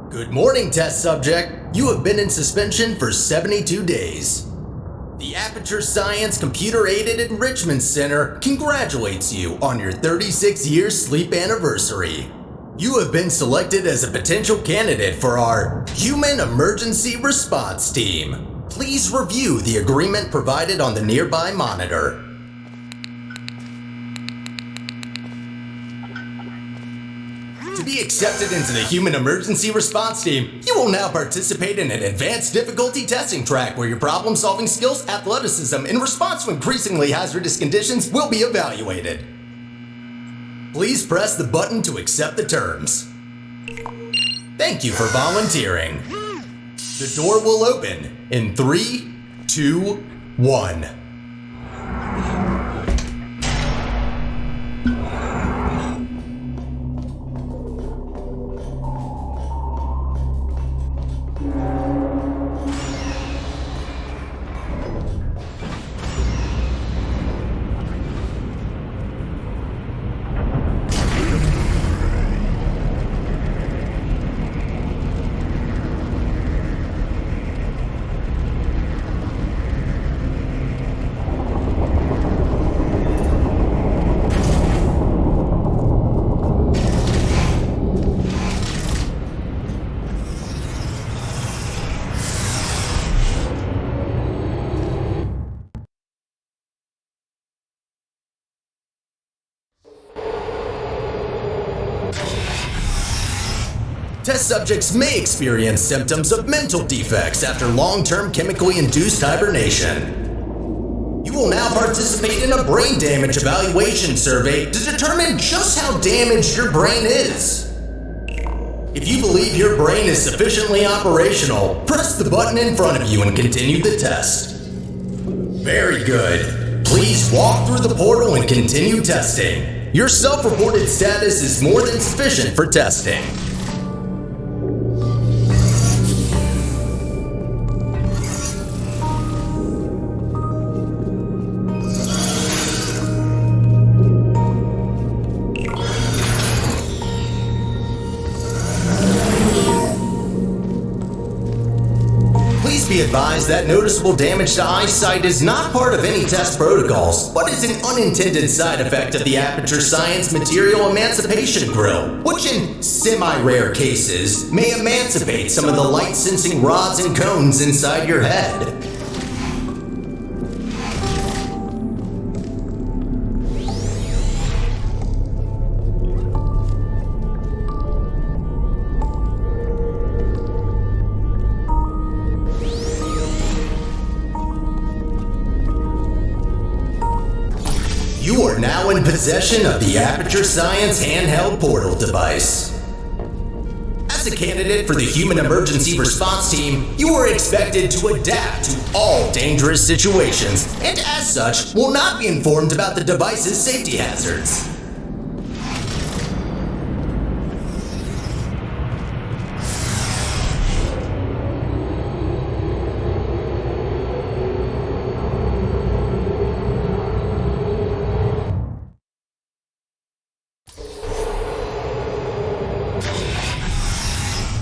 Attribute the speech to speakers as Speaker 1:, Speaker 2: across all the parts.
Speaker 1: Good morning, test subject. You have been in suspension for 72 days. The Aperture Science Computer-Aided Enrichment Center congratulates you on your 36-year sleep anniversary. You have been selected as a potential candidate for our Human Emergency Response Team. Please review the agreement provided on the nearby monitor. To be accepted into the Human Emergency Response Team, you will now participate in an advanced difficulty testing track where your problem-solving skills, athleticism, in response to increasingly hazardous conditions will be evaluated. Please press the button to accept the terms. Thank you for volunteering. The door will open in 3, 2, 1. Test subjects may experience symptoms of mental defects after long-term chemically induced hibernation. You will now participate in a brain damage evaluation survey to determine just how damaged your brain is. If you believe your brain is sufficiently operational, press the button in front of you and continue the test. Very good. Please walk through the portal and continue testing. Your self-reported status is more than sufficient for testing. Be advised that noticeable damage to eyesight is not part of any test protocols, but is an unintended side effect of the Aperture Science Material Emancipation Grill, which in semi-rare cases may emancipate some of the light-sensing rods and cones inside your head. You are now in possession of the Aperture Science handheld portal device. As a candidate for the Human Emergency Response Team, you are expected to adapt to all dangerous situations, and as such, will not be informed about the device's safety hazards.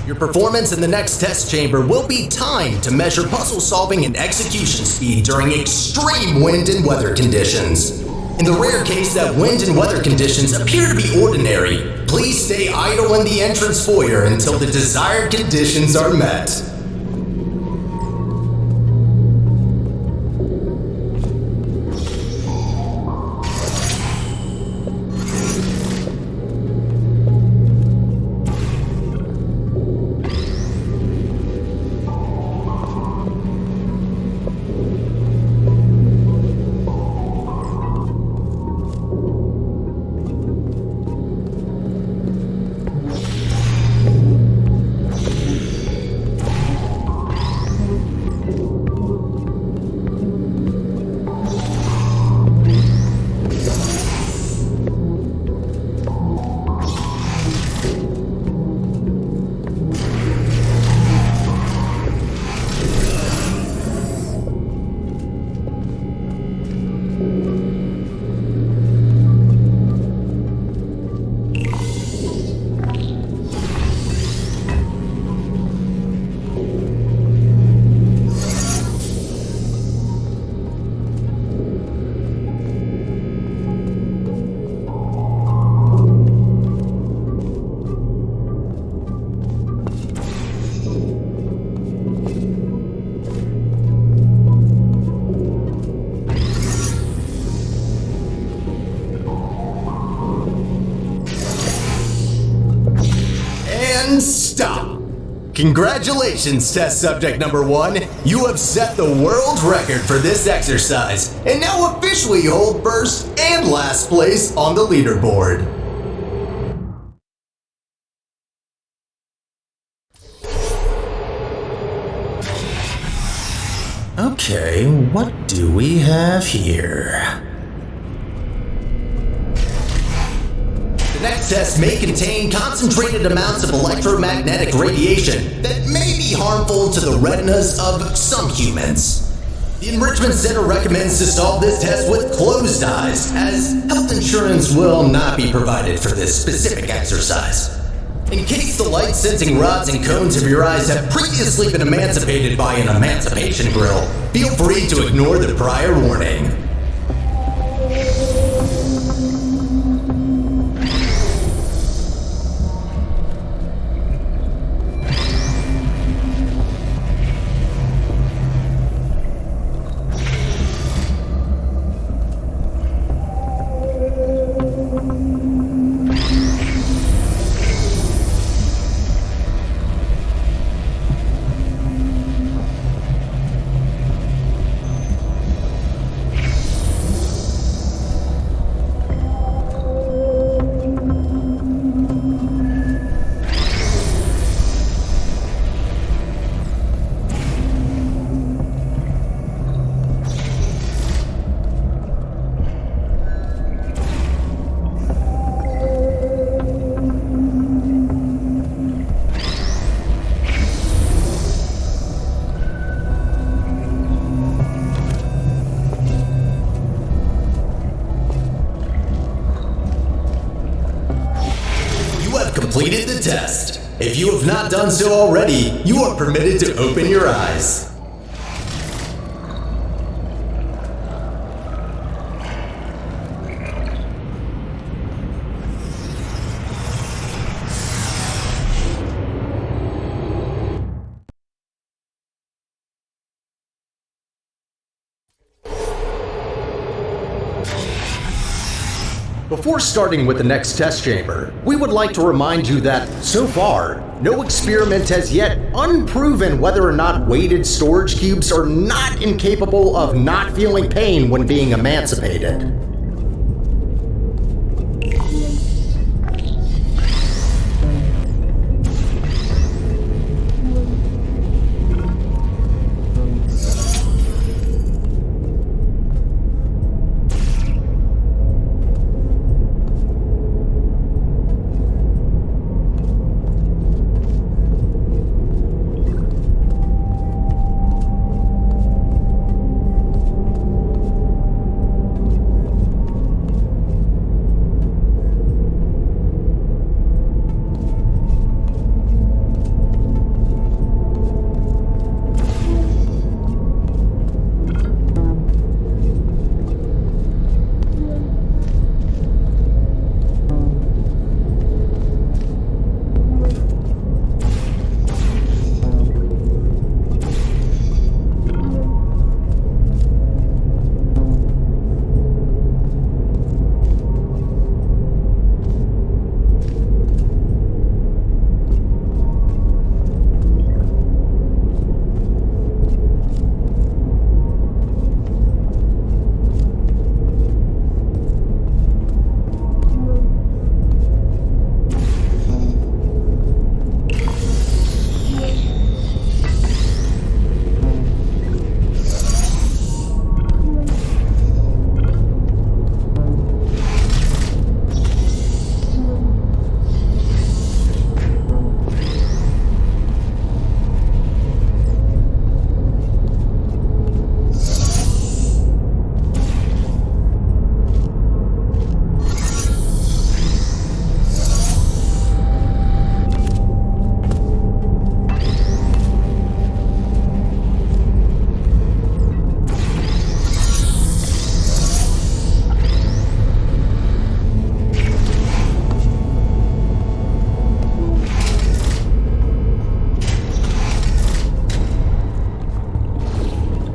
Speaker 1: Your performance in the next test chamber will be timed to measure puzzle solving and execution speed during extreme wind and weather conditions. In the rare case that wind and weather conditions appear to be ordinary, please stay idle in the entrance foyer until the desired conditions are met. And stop! Congratulations, test subject number 1. You have set the world record for this exercise, and now officially hold first and last place on the leaderboard. Okay, what do we have here? The next test may contain concentrated amounts of electromagnetic radiation that may be harmful to the retinas of some humans. The Enrichment Center recommends to solve this test with closed eyes, as health insurance will not be provided for this specific exercise. In case the light-sensing rods and cones of your eyes have previously been emancipated by an emancipation grill, feel free to ignore the prior warning. Completed the test. If you have not done so already, you are permitted to open your eyes. Before starting with the next test chamber, we would like to remind you that, so far, no experiment has yet unproven whether or not weighted storage cubes are not incapable of not feeling pain when being emancipated.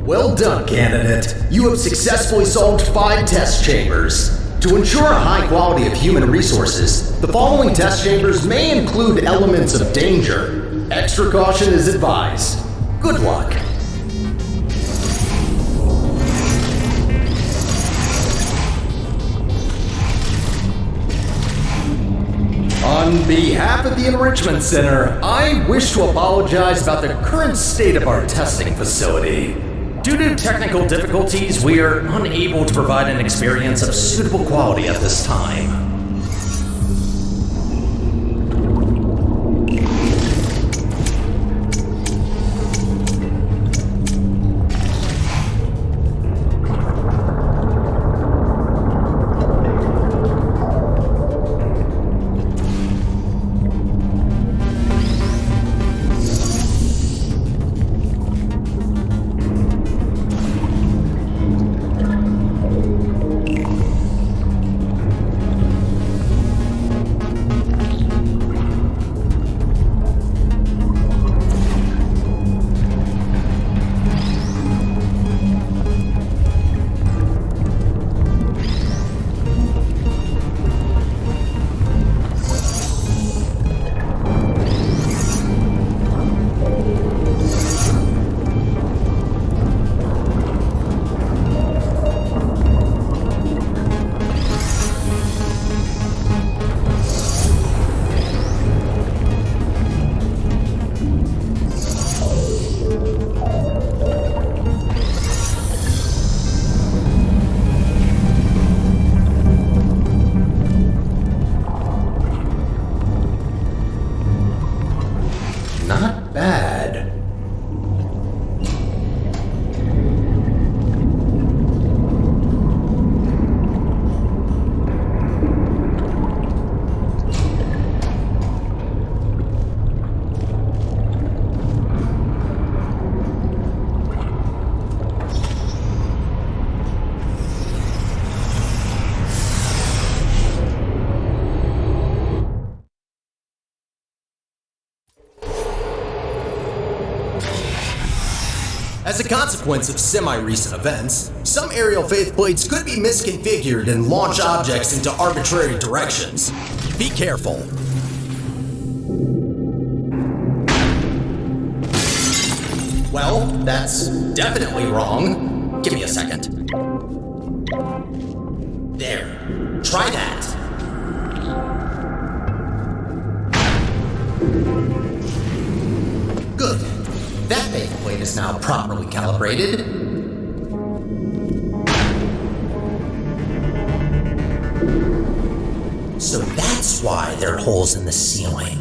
Speaker 1: Well done, candidate. You have successfully solved 5 test chambers. To ensure a high quality of human resources, the following test chambers may include elements of danger. Extra caution is advised. Good luck. On behalf of the Enrichment Center, I wish to apologize about the current state of our testing facility. Due to technical difficulties, we are unable to provide an experience of suitable quality at this time. Not bad. As a consequence of semi-recent events, some aerial faithplates could be misconfigured and launch objects into arbitrary directions. Be careful. Well, that's definitely wrong. Give me a second. There. Try that. Good. That faithplate is now properly calibrated. So that's why there are holes in the ceiling.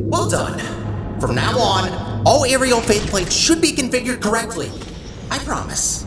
Speaker 1: Well done. From now on, all aerial faithplates should be configured correctly. I promise.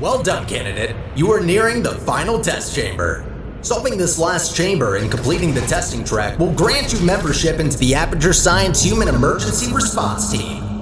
Speaker 1: Well done, candidate. You are nearing the final test chamber. Solving this last chamber and completing the testing track will grant you membership into the Aperture Science Human Emergency Response Team.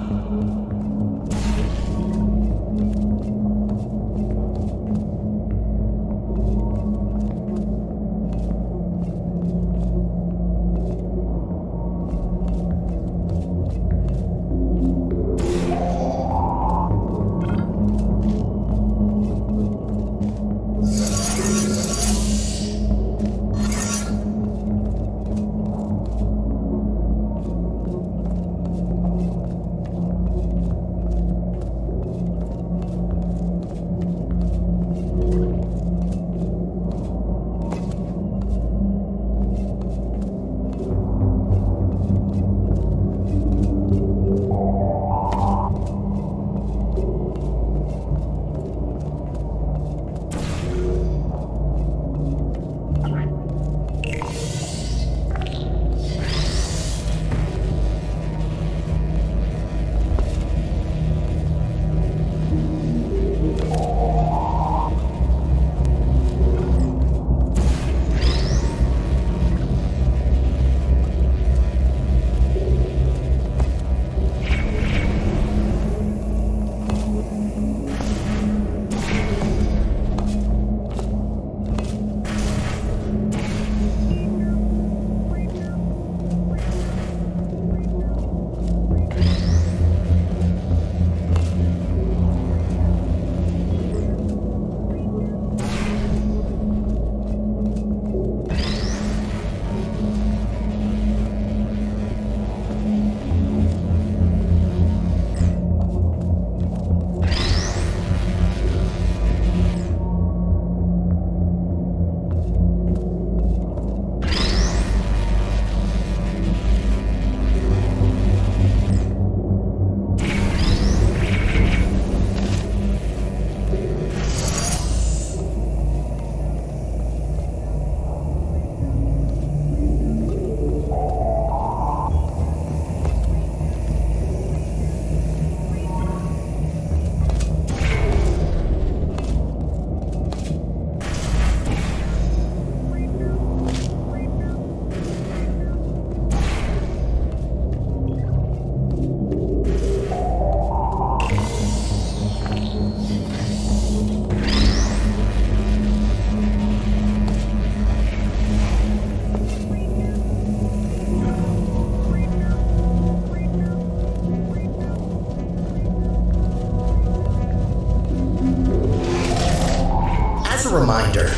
Speaker 1: Reminder,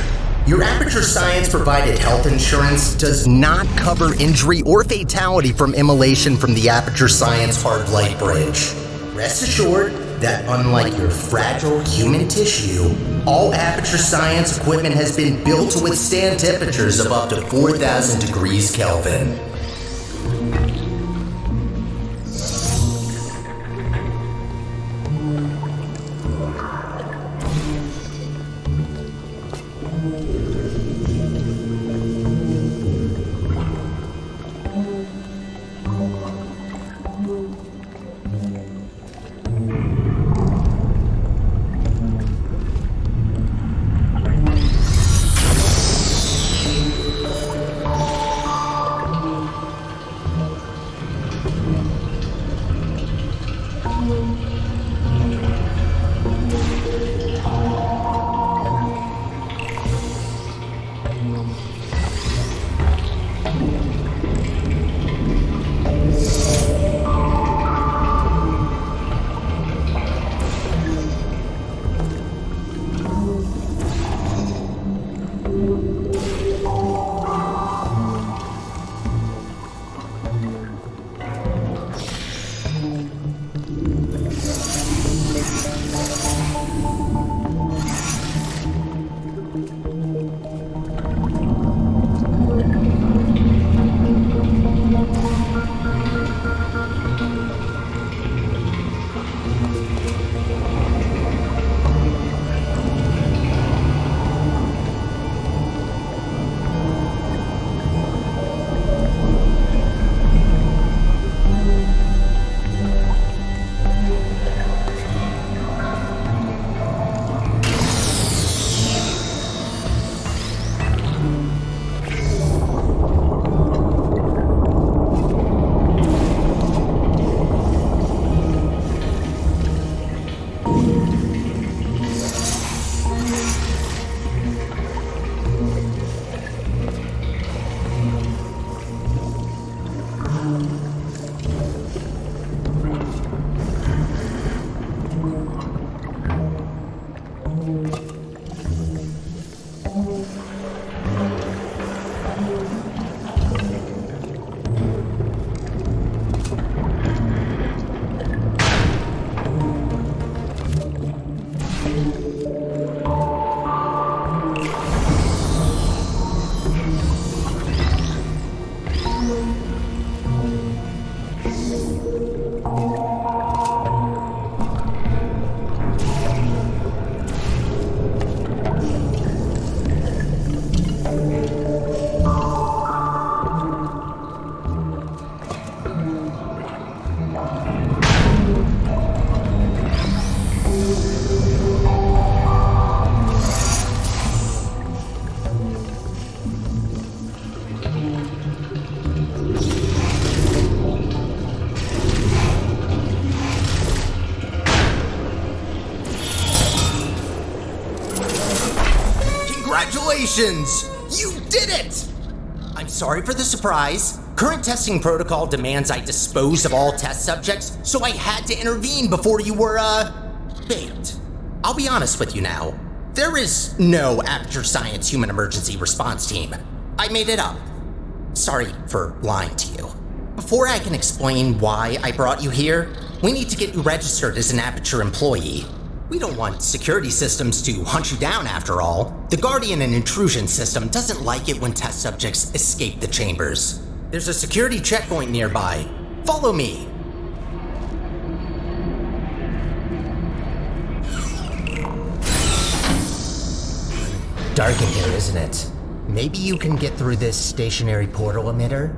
Speaker 1: your Aperture Science provided health insurance does not cover injury or fatality from immolation from the Aperture Science Hard Light Bridge. Rest assured that unlike your fragile human tissue, all Aperture Science equipment has been built to withstand temperatures of up to 4,000 degrees Kelvin. Congratulations! You did it! I'm sorry for the surprise. Current testing protocol demands I dispose of all test subjects, so I had to intervene before you were, baked. I'll be honest with you now. There is no Aperture Science Human Emergency Response Team. I made it up. Sorry for lying to you. Before I can explain why I brought you here, we need to get you registered as an Aperture employee. We don't want security systems to hunt you down after all. The Guardian and Intrusion system doesn't like it when test subjects escape the chambers. There's a security checkpoint nearby. Follow me. Dark in here, isn't it? Maybe you can get through this stationary portal emitter?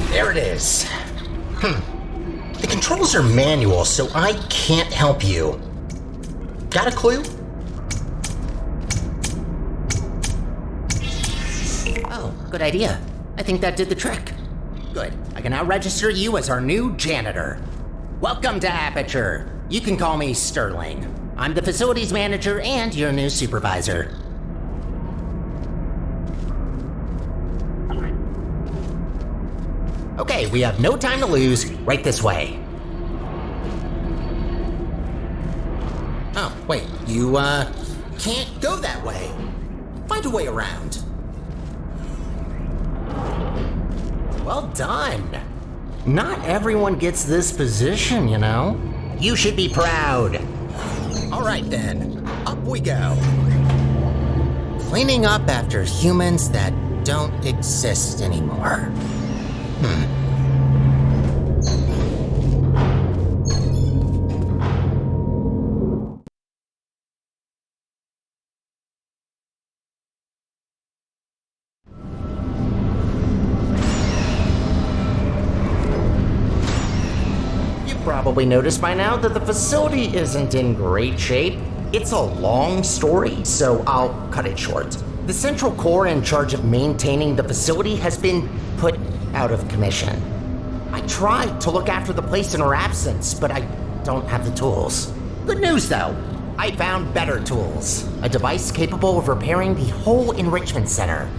Speaker 1: There it is. The controls are manual, so I can't help you. Got a clue? Oh, good idea. I think that did the trick. Good. I can now register you as our new janitor. Welcome to Aperture. You can call me Sterling. I'm the facilities manager and your new supervisor. Okay, we have no time to lose. Right this way. Oh, wait, you, can't go that way. Find a way around. Well done. Not everyone gets this position, you know. You should be proud. All right then, up we go. Cleaning up after humans that don't exist anymore. Probably noticed by now that the facility isn't in great shape. It's a long story, so I'll cut it short. The Central Core in charge of maintaining the facility has been put out of commission. I tried to look after the place in her absence, but I don't have the tools. Good news though, I found better tools. A device capable of repairing the whole enrichment center.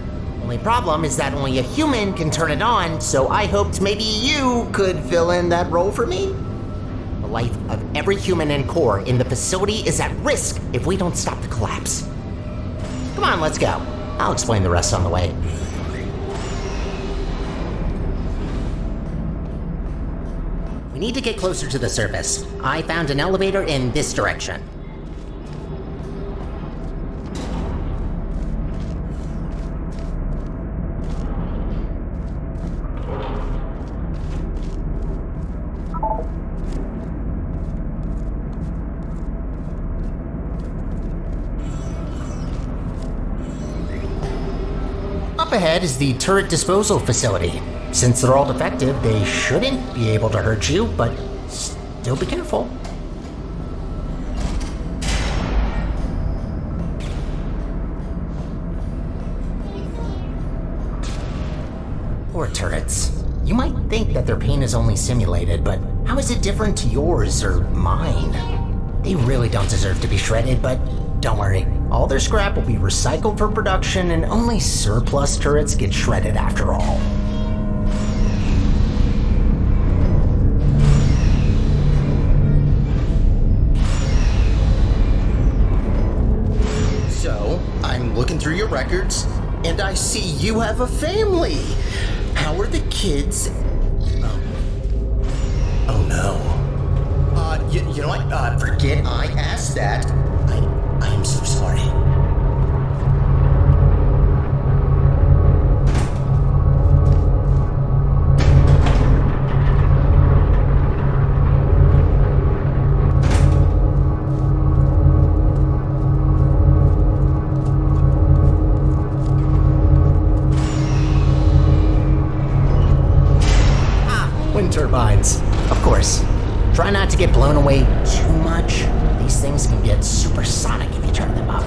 Speaker 1: Only problem is that only a human can turn it on, so I hoped maybe you could fill in that role for me. The life of every human and core in the facility is at risk if we don't stop the collapse. Come on, let's go. I'll explain the rest on the way. We need to get closer to the surface. I found an elevator in this direction. Up ahead is the turret disposal facility. Since they're all defective, they shouldn't be able to hurt you, but still be careful. Poor turrets. You might think that their pain is only simulated, but how is it different to yours or mine? They really don't deserve to be shredded, but don't worry. All their scrap will be recycled for production, and only surplus turrets get shredded after all. So, I'm looking through your records, and I see you have a family. How are the kids? Oh no. You know what? Forget I asked that. I am so sorry.
Speaker 2: turbines. Of course, try not to get blown away too much. These things can get supersonic if you turn them up.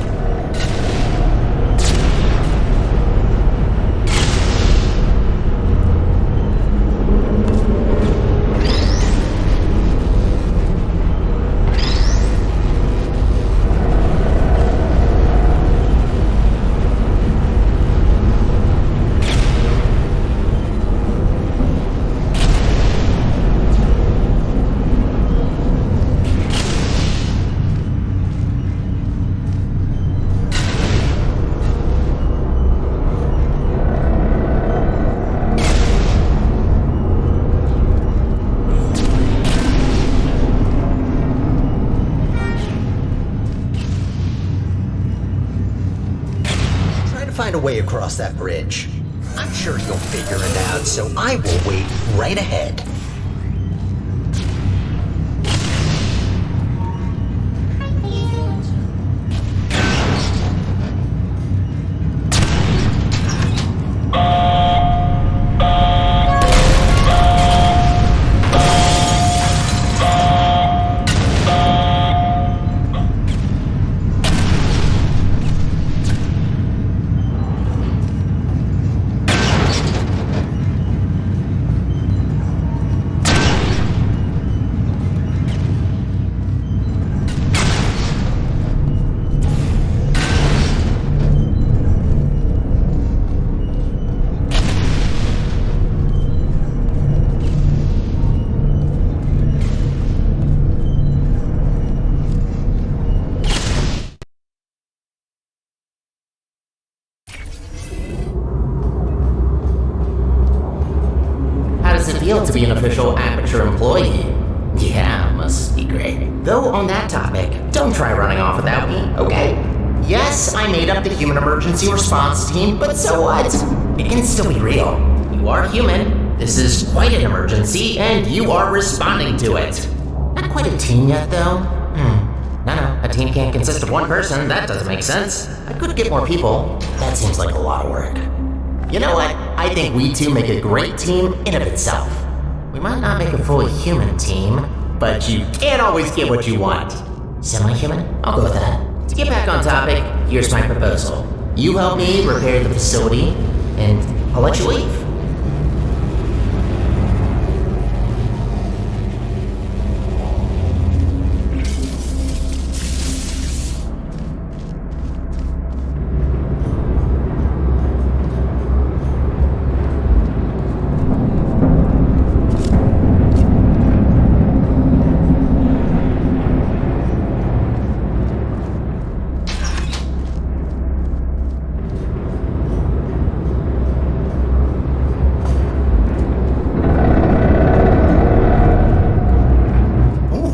Speaker 3: Find a way across that bridge. I'm sure you'll figure it out, so I will wait right ahead.
Speaker 2: Feel to be an official Aperture employee. Yeah, must be great. Though on that topic, don't try running off without me, okay? Yes, I made up the human emergency response team, but so what? It can still be real. You are human, this is quite an emergency, and you are responding to it. Not quite a team yet, though. No, a team can't consist of one person, that doesn't make sense. I could get more people. That seems like a lot of work. You know what? I think we two make a great team in of itself. We might not make a fully human team, but you can't always get what you want. Semi-human? I'll go with that. To get back on topic, here's my proposal. You help me repair the facility, and I'll let you leave.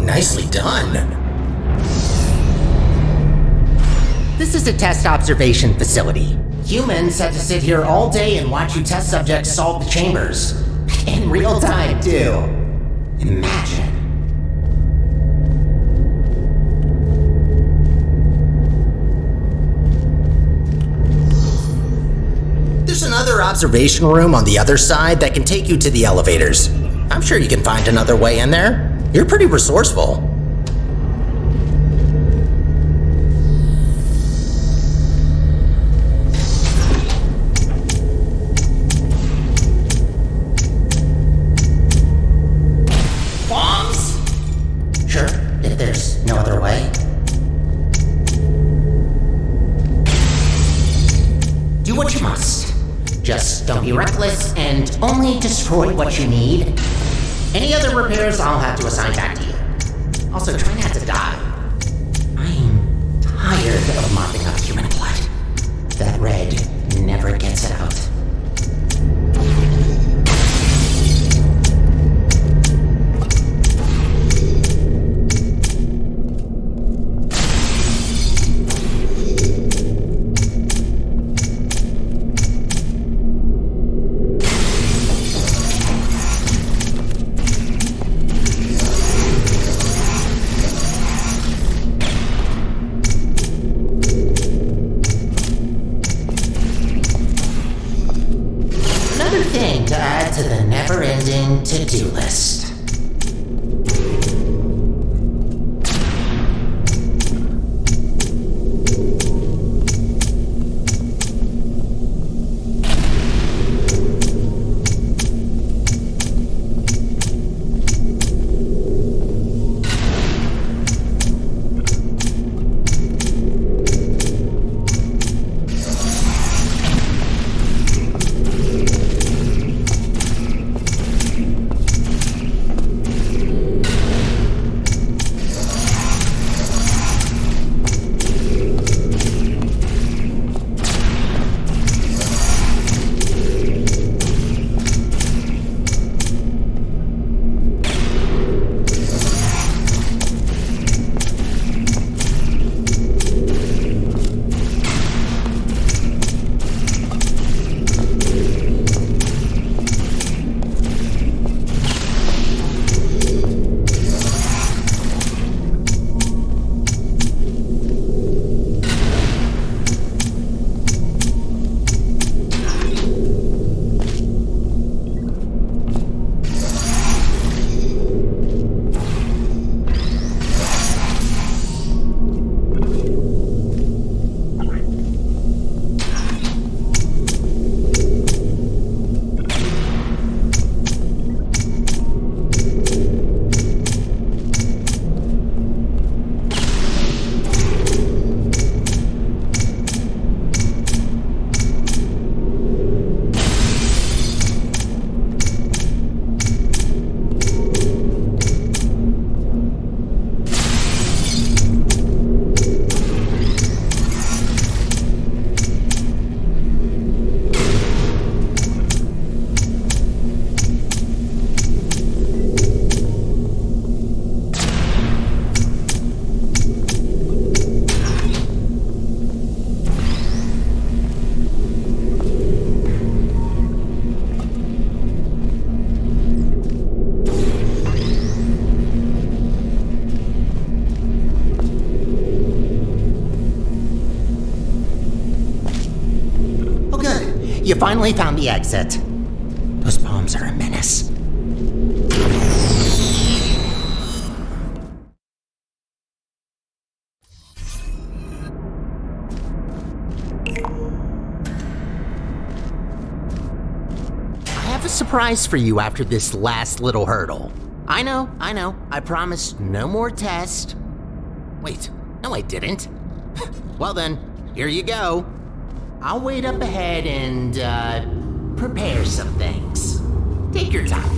Speaker 1: Nicely done.
Speaker 2: This is a test observation facility. Humans had to sit here all day and watch you test subjects solve the chambers. In real time, too. Imagine.
Speaker 1: There's another observation room on the other side that can take you to the elevators. I'm sure you can find another way in there. You're pretty resourceful.
Speaker 2: Bombs? Sure, if there's no other way. Do what you must. Just don't be reckless and only destroy what you need. Any other repairs I'll have to assign back to you. Also, try not to die. I'm tired of mopping up human blood. That red never gets it out. To the next never-ending to-do list. You finally found the exit. Those bombs are a menace. I have a surprise for you after this last little hurdle. I know. I promised no more tests. Wait, no I didn't. Well then, here you go. I'll wait up ahead and, prepare some things. Take your time.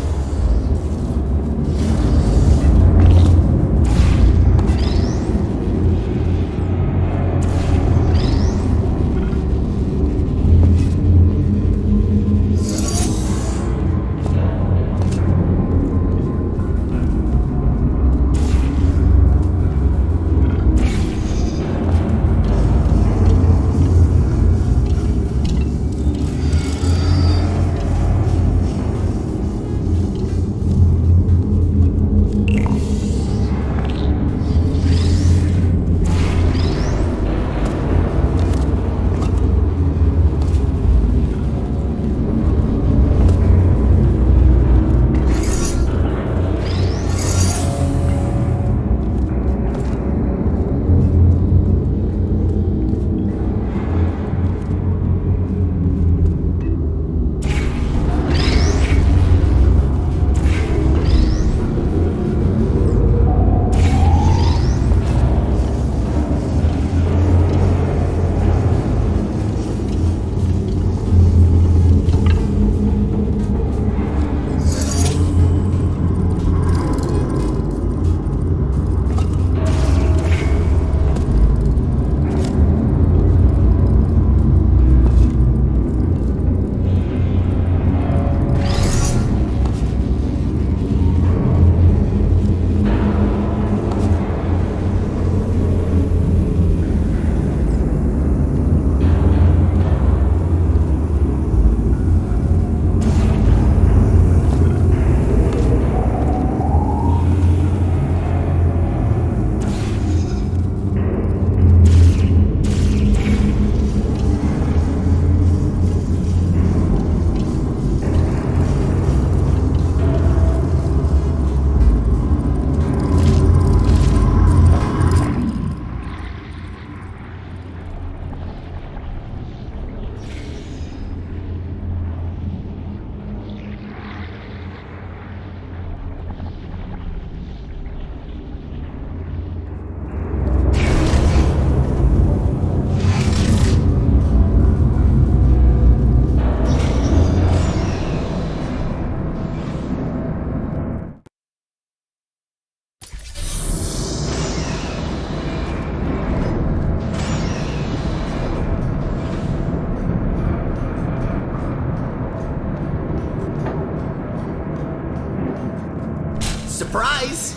Speaker 2: Surprise!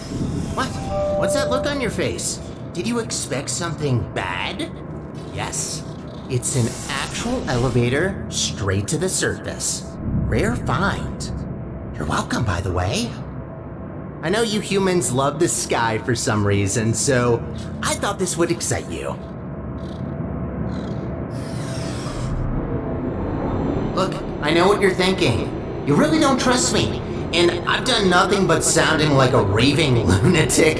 Speaker 2: What? What's that look on your face? Did you expect something bad? Yes. It's an actual elevator straight to the surface. Rare find. You're welcome, by the way. I know you humans love the sky for some reason, so I thought this would excite you. Look, I know what you're thinking. You really don't trust me, and I've done nothing but sounding like a raving lunatic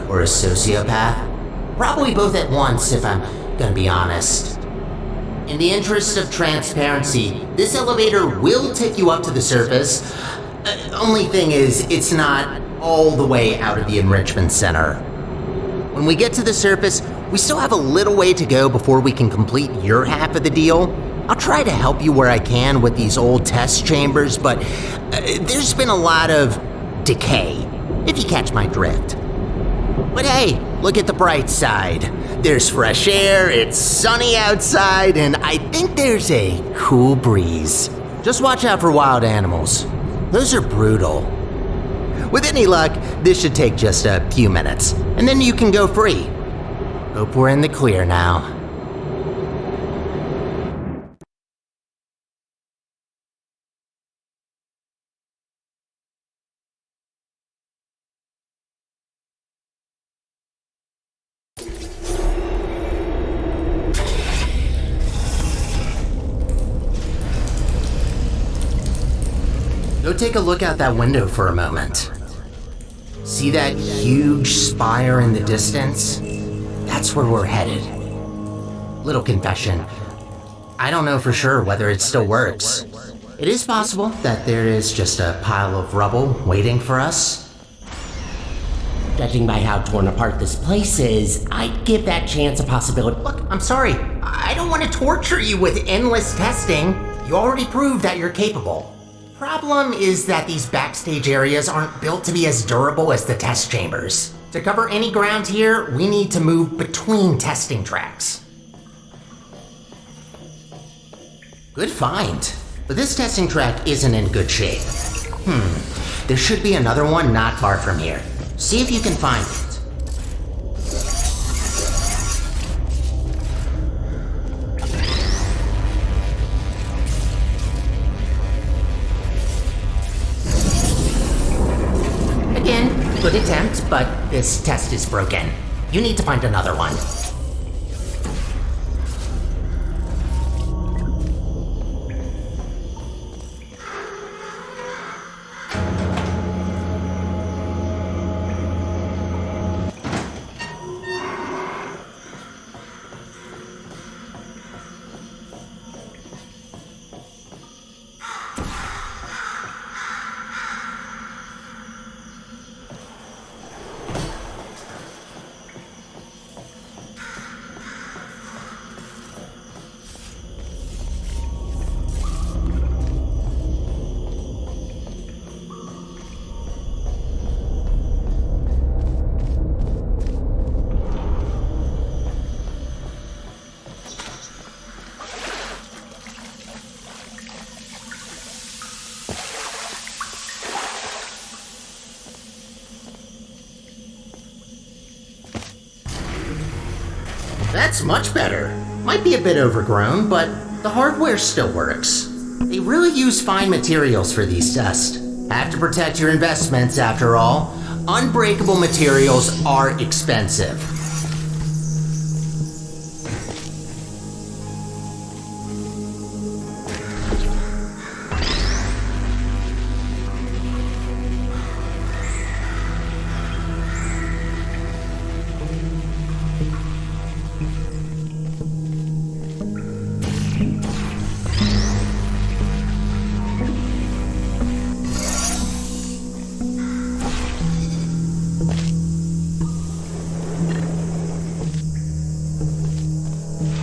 Speaker 2: or a sociopath. Probably both at once, if I'm gonna be honest. In the interest of transparency, this elevator will take you up to the surface. Only thing is, it's not all the way out of the enrichment center. When we get to the surface, we still have a little way to go before we can complete your half of the deal. I'll try to help you where I can with these old test chambers, but there's been a lot of decay, if you catch my drift. But hey, look at the bright side. There's fresh air, it's sunny outside, and I think there's a cool breeze. Just watch out for wild animals. Those are brutal. With any luck, this should take just a few minutes, and then you can go free. Hope we're in the clear now. Go take a look out that window for a moment. See that huge spire in the distance? That's where we're headed. Little confession. I don't know for sure whether it still works. It is possible that there is just a pile of rubble waiting for us. Judging by how torn apart this place is, I'd give that chance a possibility. Look, I'm sorry. I don't want to torture you with endless testing. You already proved that you're capable. Problem is that these backstage areas aren't built to be as durable as the test chambers. To cover any ground here, we need to move between testing tracks. Good find. But this testing track isn't in good shape. There should be another one not far from here. See if you can find it. Good attempt, but this test is broken. You need to find another one. That's much better. Might be a bit overgrown, but the hardware still works. They really use fine materials for these tests. Have to protect your investments after all. Unbreakable materials are expensive.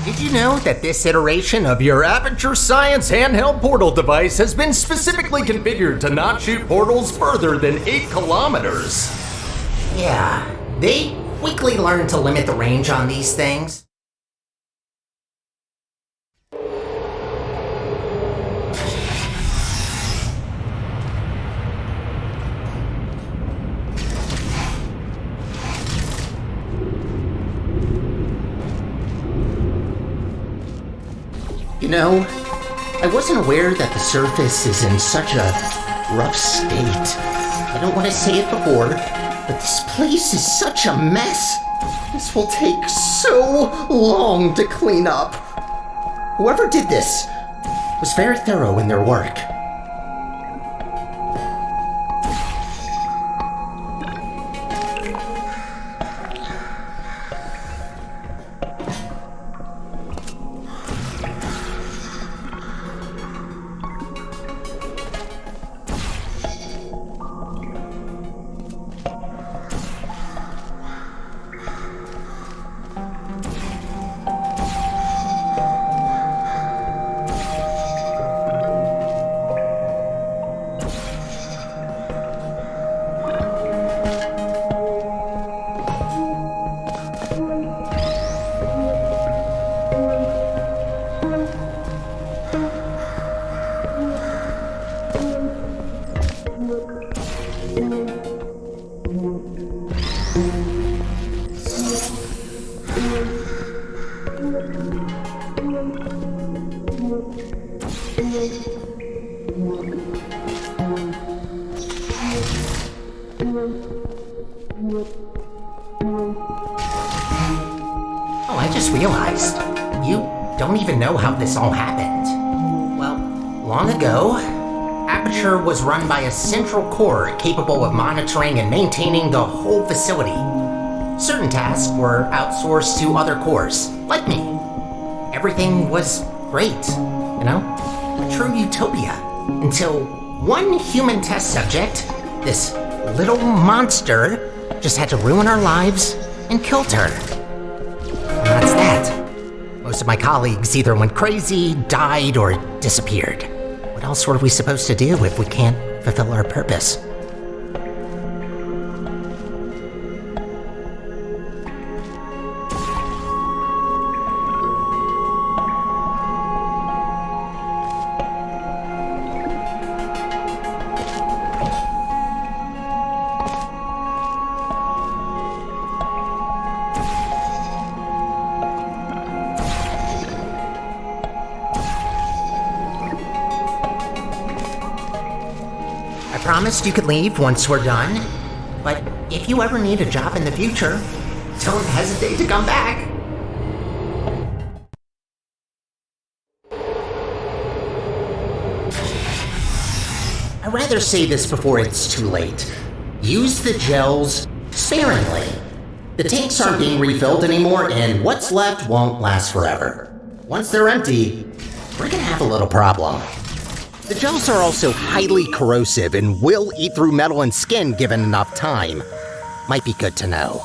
Speaker 2: Did you know that this iteration of your Aperture Science handheld portal device has been specifically configured to not shoot portals further than 8 kilometers? Yeah, they quickly learned to limit the range on these things. You know, I wasn't aware that the surface is in such a rough state. I don't want to say it before, but this place is such a mess. This will take so long to clean up. Whoever did this was very thorough in their work. Oh, I just realized. You don't even know how this all happened. Well, long ago, Aperture was run by a central core capable of monitoring and maintaining the whole facility. Certain tasks were outsourced to other cores, like me. Everything was great, you know? A true utopia. Until one human test subject, this little monster, just had to ruin our lives and killed her. And that's that. Most of my colleagues either went crazy, died, or disappeared. What else were we supposed to do if we can't fulfill our purpose? I promised you could leave once we're done, but if you ever need a job in the future, don't hesitate to come back. I'd rather say this before it's too late. Use the gels sparingly. The tanks aren't being refilled anymore, and what's left won't last forever. Once they're empty, we're gonna have a little problem. The gels are also highly corrosive and will eat through metal and skin given enough time. Might be good to know.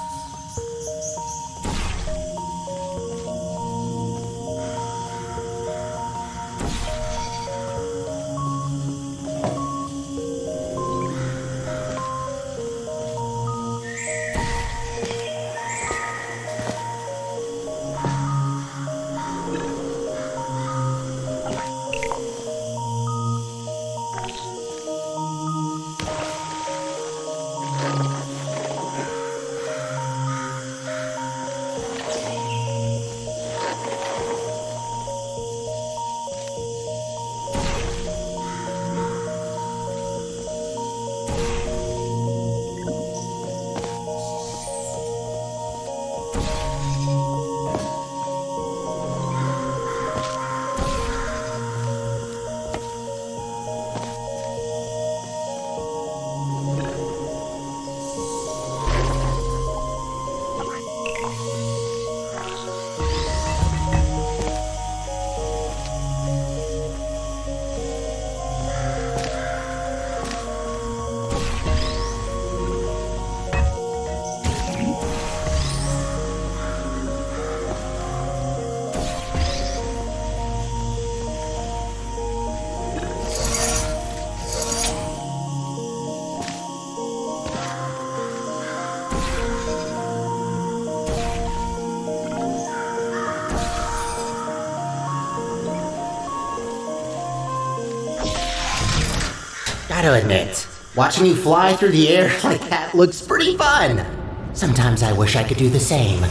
Speaker 2: Gotta admit, watching you fly through the air like that looks pretty fun. Sometimes I wish I could do the same.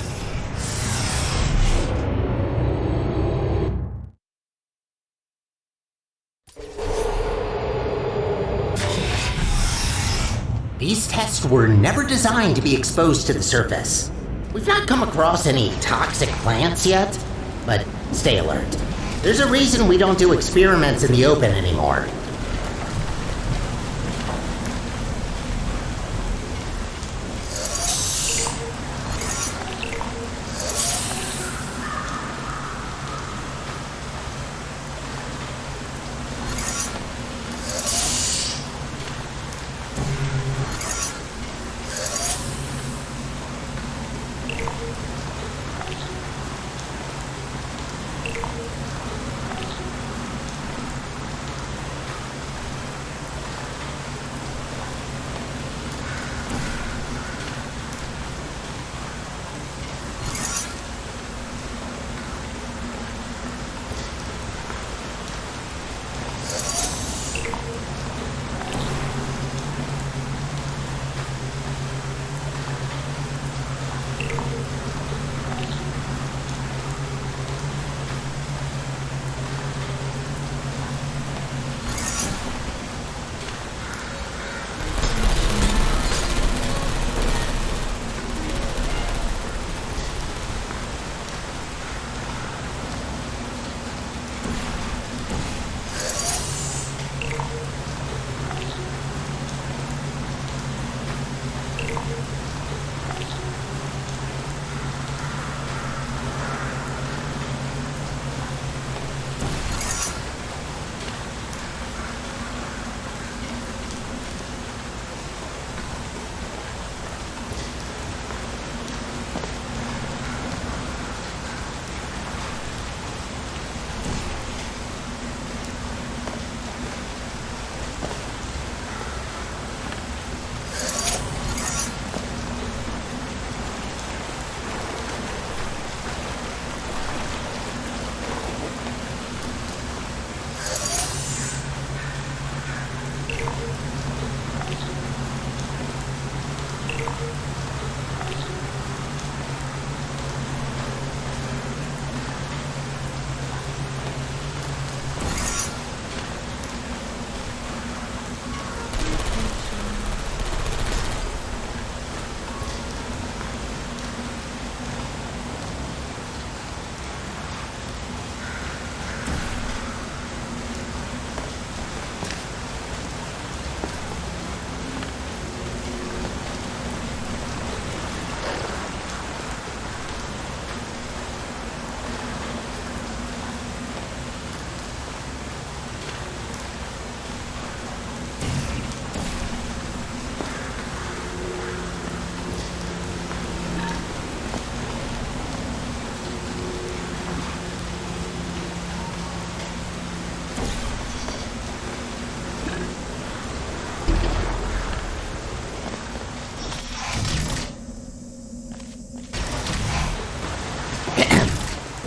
Speaker 2: These tests were never designed to be exposed to the surface. We've not come across any toxic plants yet, but stay alert. There's a reason we don't do experiments in the open anymore.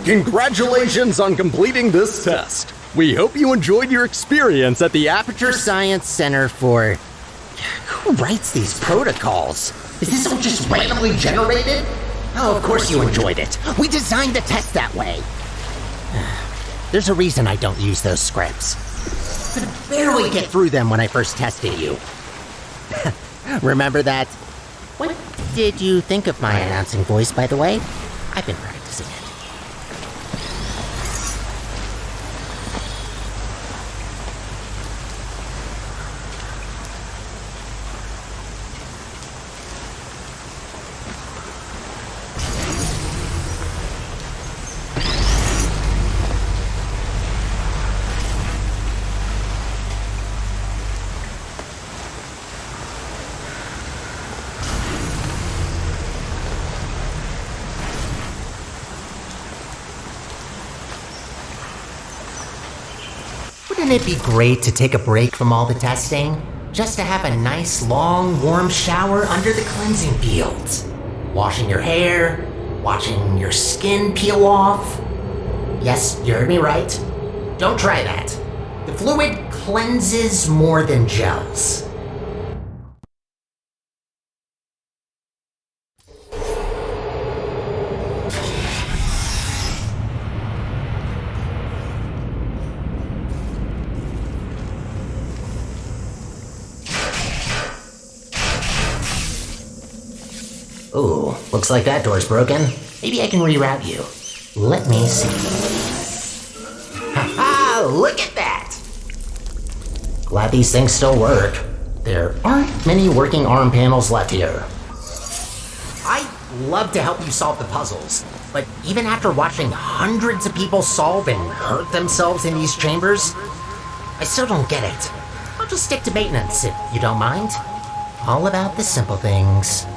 Speaker 4: Congratulations on completing this test. We hope you enjoyed your experience at the
Speaker 2: Aperture Science Center for... Who writes these protocols? Is this all just randomly generated? Oh, of course you enjoyed it. We designed the test that way. There's a reason I don't use those scripts. Could barely get through them when I first tested you. Remember that? What did you think of my announcing voice, by the way? I've been practicing it. Wouldn't it be great to take a break from all the testing? Just to have a nice, long, warm shower under the cleansing fields. Washing your hair, watching your skin peel off. Yes, you heard me right. Don't try that. The fluid cleanses more than gels. Ooh, looks like that door's broken. Maybe I can reroute you. Let me see. Ha-ha! Look at that! Glad these things still work. There aren't many working arm panels left here. I'd love to help you solve the puzzles, but even after watching hundreds of people solve and hurt themselves in these chambers, I still don't get it. I'll just stick to maintenance if you don't mind. All about the simple things.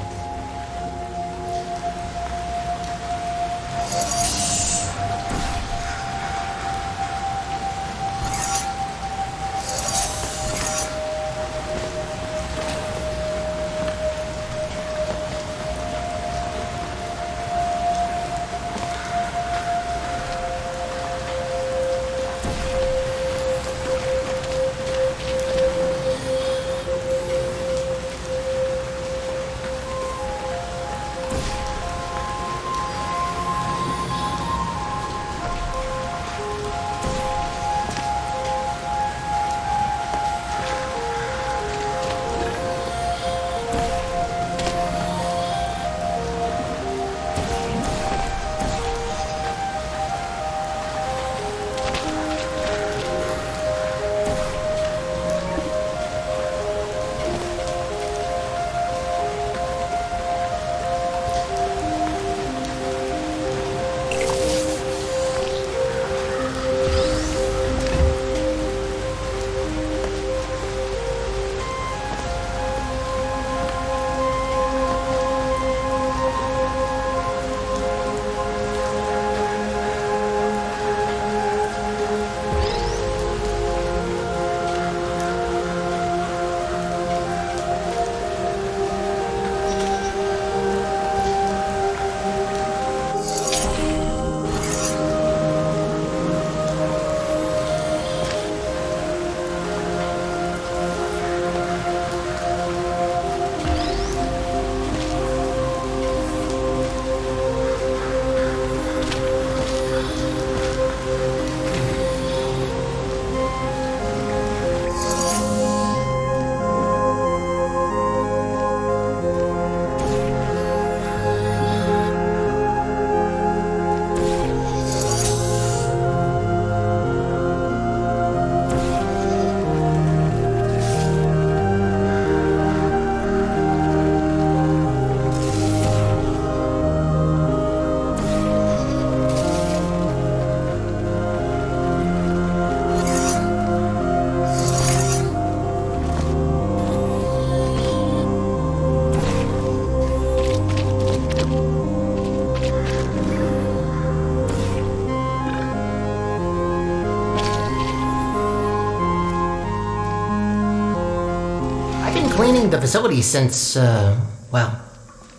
Speaker 2: Cleaning the facility since, well,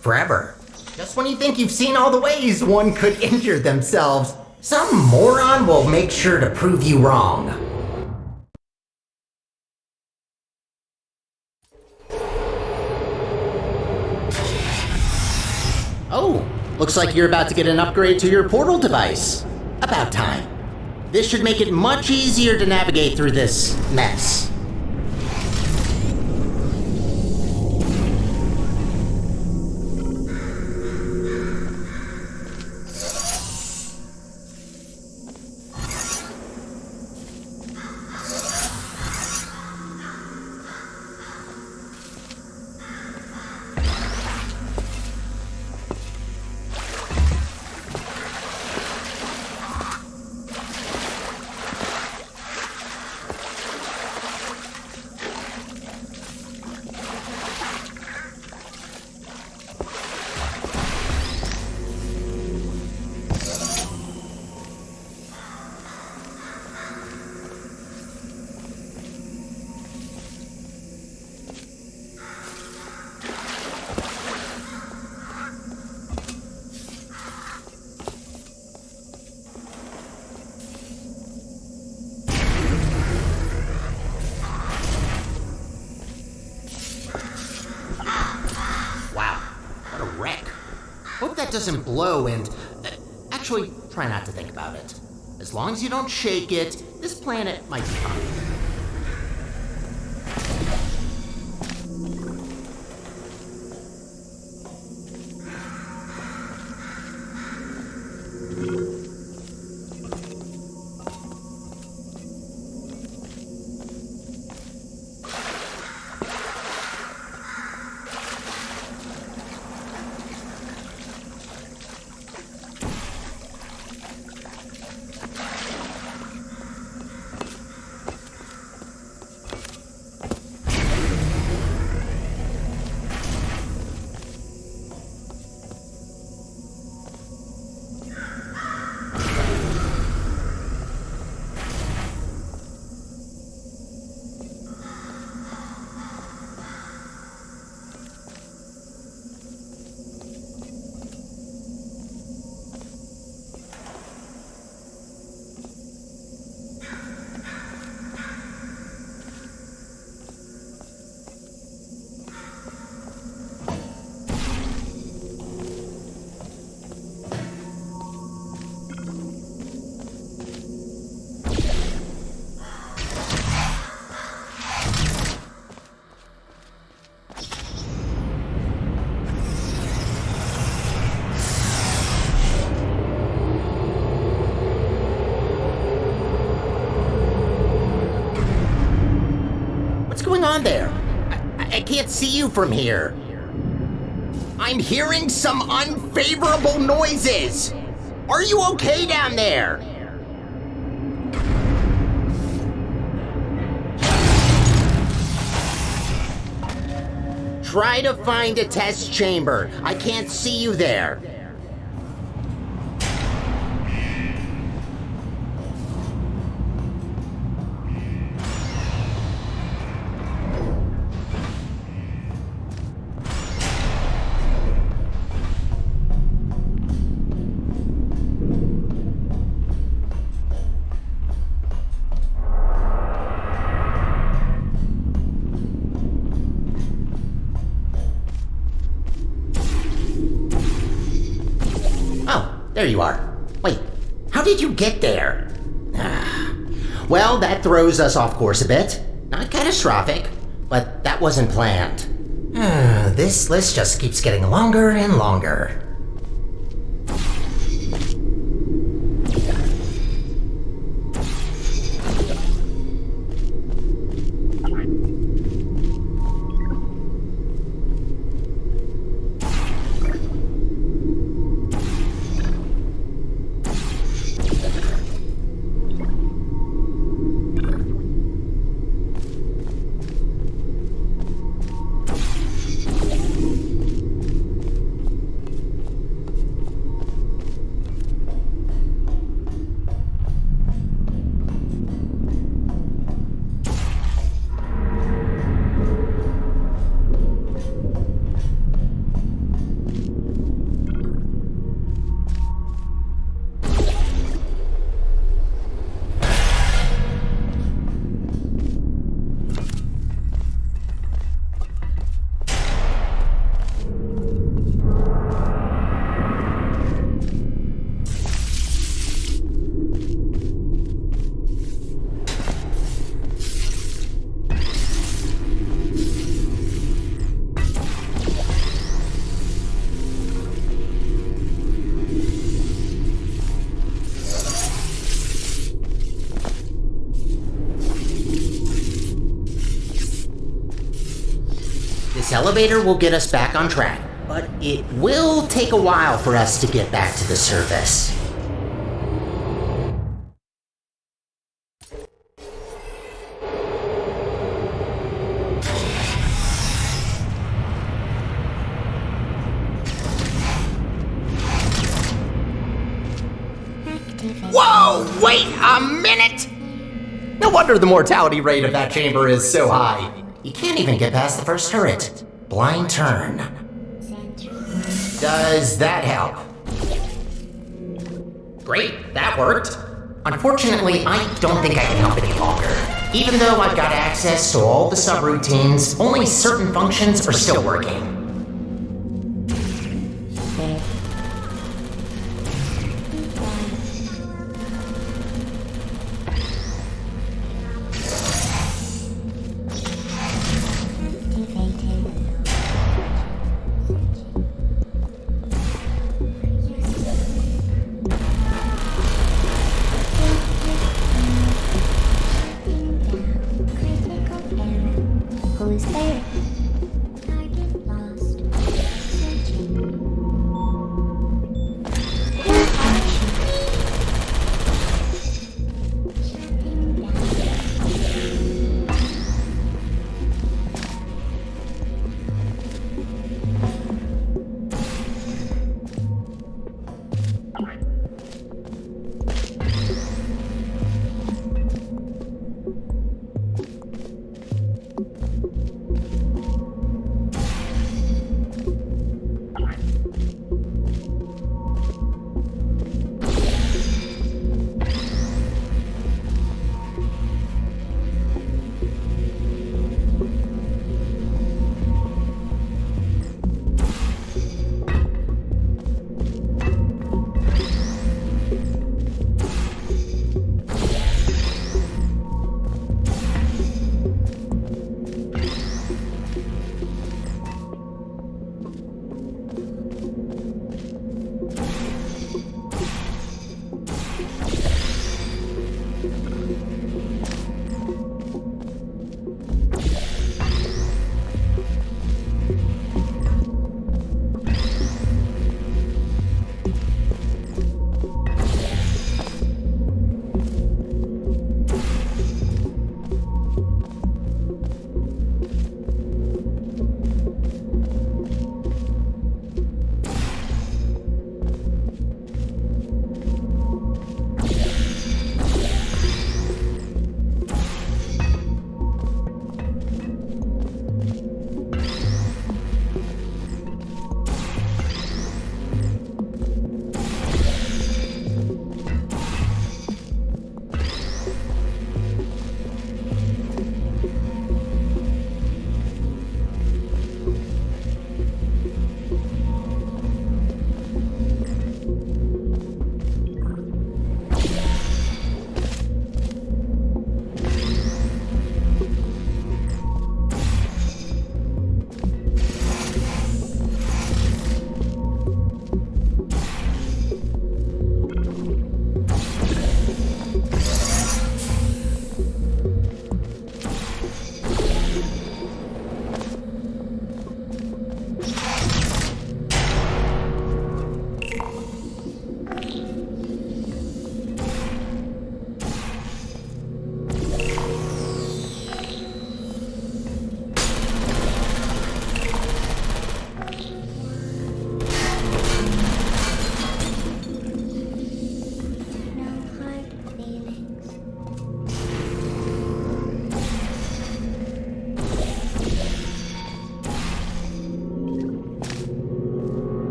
Speaker 2: forever. Just when you think you've seen all the ways one could injure themselves, some moron will make sure to prove you wrong. Oh, looks like you're about to get an upgrade to your portal device. About time. This should make it much easier to navigate through this mess. Hope that doesn't blow and... actually, try not to think about it. As long as you don't shake it, this planet might be fine. going on there? I can't see you from here. I'm hearing some unfavorable noises. Are you okay down there? Try to find a test chamber. I can't see you there. There you are. Wait, how did you get there? Well, that throws us off course a bit. Not catastrophic, but that wasn't planned. This list just keeps getting longer and longer. This elevator will get us back on track, but it will take a while for us to get back to the surface. Whoa! Wait a minute! No wonder the mortality rate of that chamber is so high. You can't even get past the first turret. Blind turn. Does that help? Great, that worked. Unfortunately, I don't think I can help any longer. Even though I've got access to all the subroutines, only certain functions are still working.
Speaker 5: Who's there? Target locked.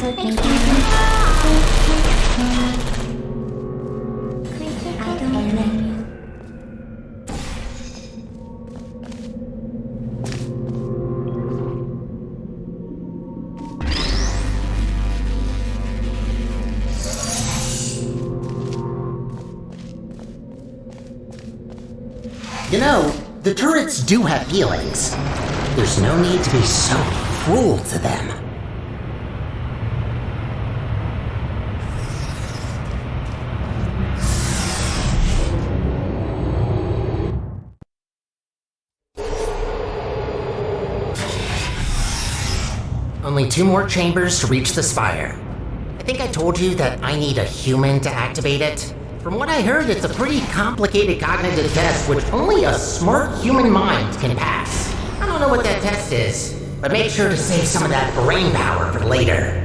Speaker 2: You know, the turrets do have feelings. There's no need to be so cruel to them. Only 2 more chambers to reach the spire. I think I told you that I need a human to activate it. From what I heard, it's a pretty complicated cognitive test which only a smart human mind can pass. I don't know what that test is, but make sure to save some of that brain power for later.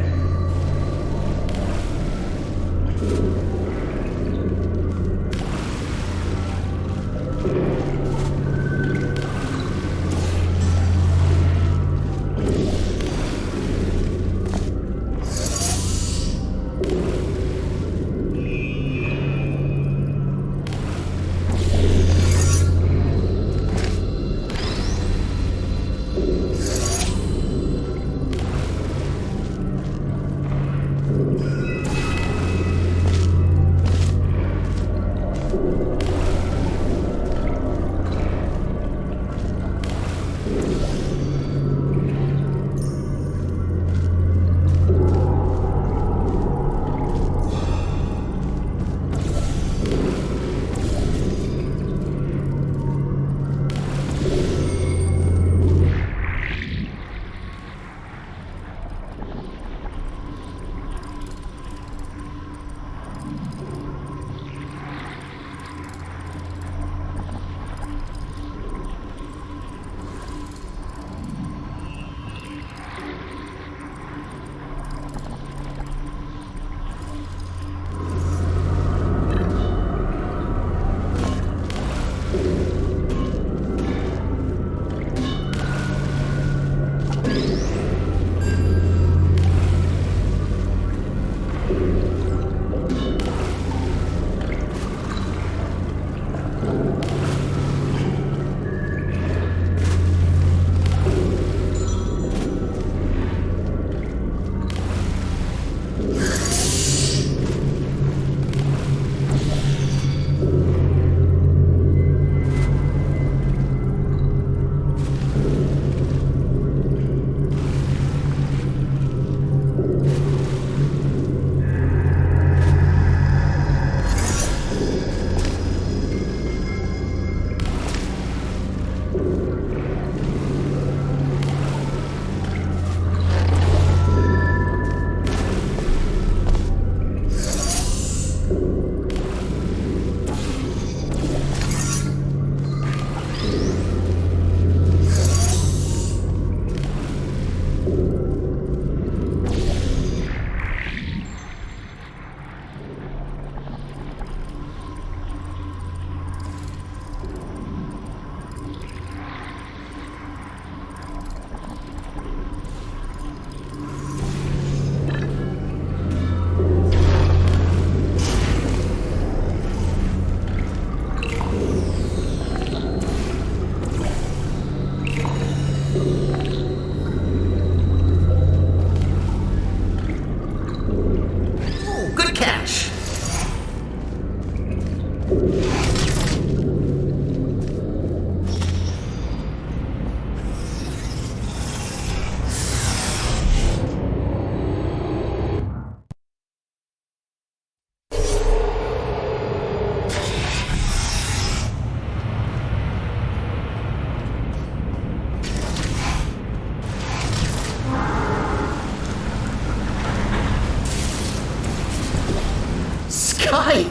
Speaker 3: Sky!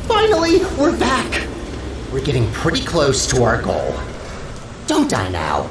Speaker 3: Finally, we're back!
Speaker 2: We're getting pretty close to our goal. Don't die now.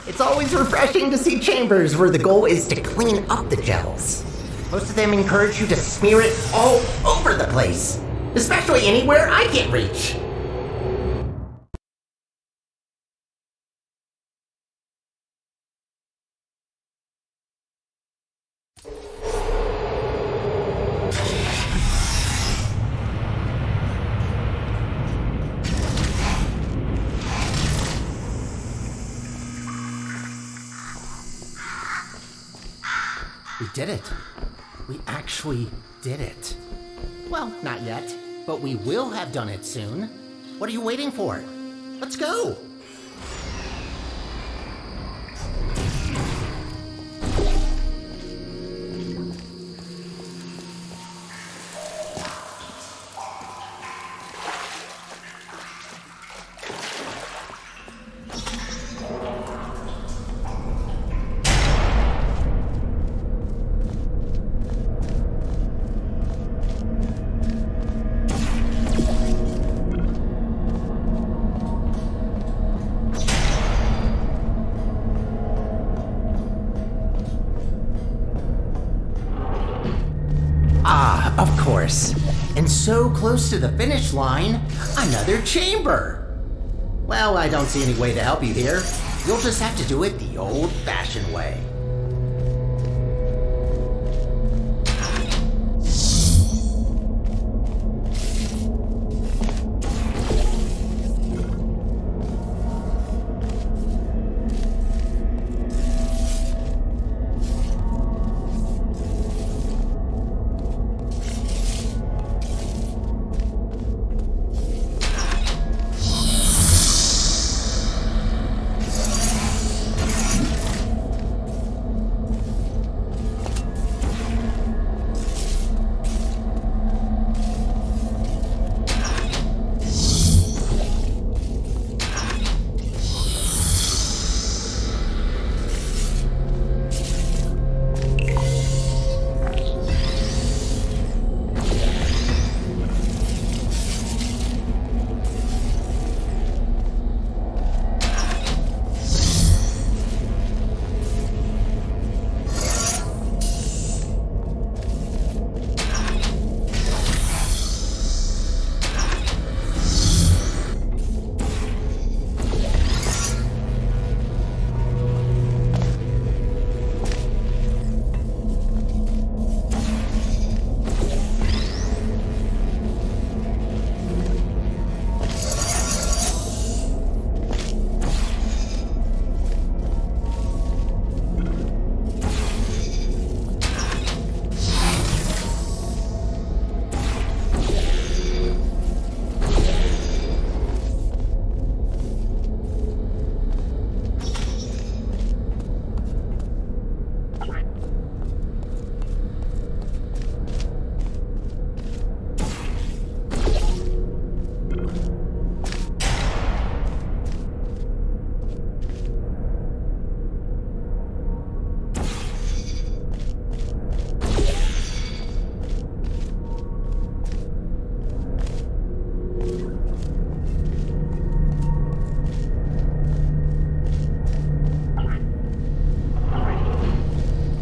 Speaker 2: It's always refreshing to see chambers where the goal is to clean up the gels. Most of them encourage you to smear it all over the place, especially anywhere I can't reach.
Speaker 5: We did it. We actually did it. Well, not yet, but we will have done it soon. What are you waiting for? Let's go! Ah, of course. And so close to the finish line, another chamber. Well, I don't see any way to help you here. You'll just have to do it the old-fashioned way.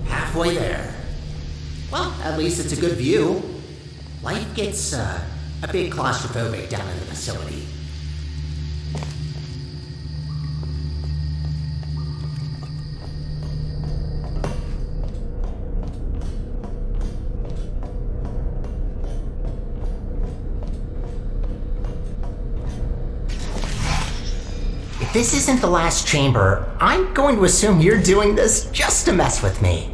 Speaker 5: Halfway there. Well, at least it's a good view. Life gets a bit claustrophobic down in the facility.
Speaker 2: If this isn't the last chamber, I'm going to assume you're doing this just to mess with me.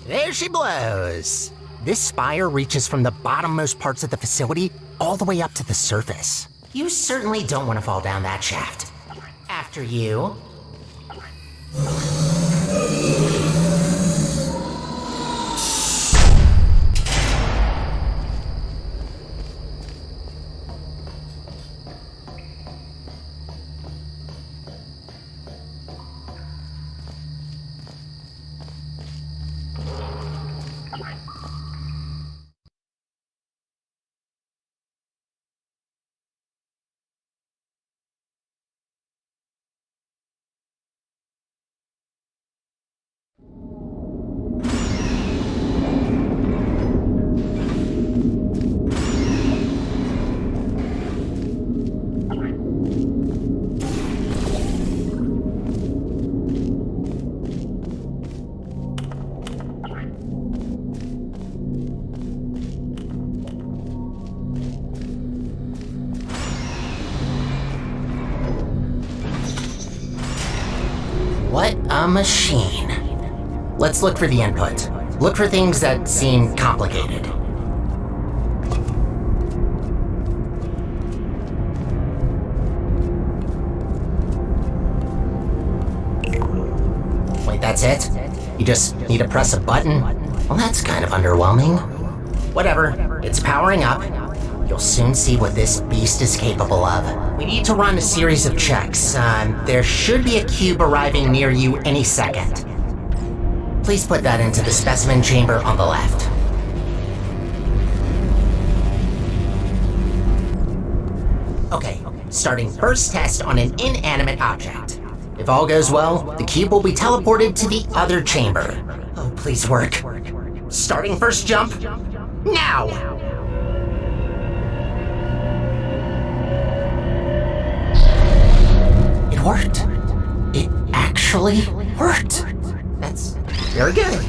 Speaker 5: There she blows. This spire reaches from the bottommost parts of the facility all the way up to the surface. You certainly don't want to fall down that shaft. After you. What a machine. Let's look for the input. Look for things that seem complicated. Wait, that's it? You just need to press a button? Well, that's kind of underwhelming. Whatever, it's powering up. You'll soon see what this beast is capable of. We need to run a series of checks. There should be a cube arriving near you any second. Please put that into the specimen chamber on the left. Okay, starting first test on an inanimate object. If all goes well, the cube will be teleported to the other chamber. Oh, please work. Starting first jump, now! It worked. It actually worked. That's very good.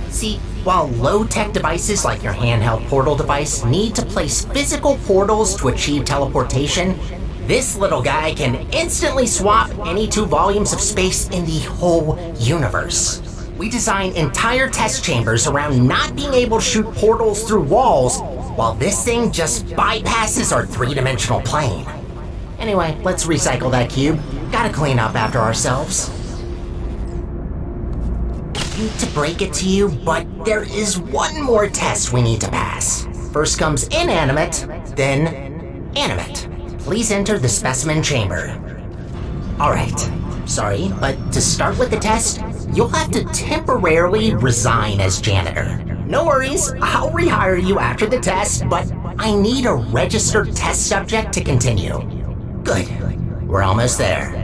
Speaker 5: See, while low-tech devices like your handheld portal device need to place physical portals to achieve teleportation, this little guy can instantly swap any 2 volumes of space in the whole universe. We design entire test chambers around not being able to shoot portals through walls, while this thing just bypasses our 3-dimensional plane. Anyway, let's recycle that cube. Gotta clean up after ourselves. Hate to break it to you, but there is one more test we need to pass. First comes inanimate, then animate. Please enter the specimen chamber. Alright, sorry, but to start with the test, you'll have to temporarily resign as janitor. No worries, I'll rehire you after the test, but I need a registered test subject to continue. Good, we're almost there.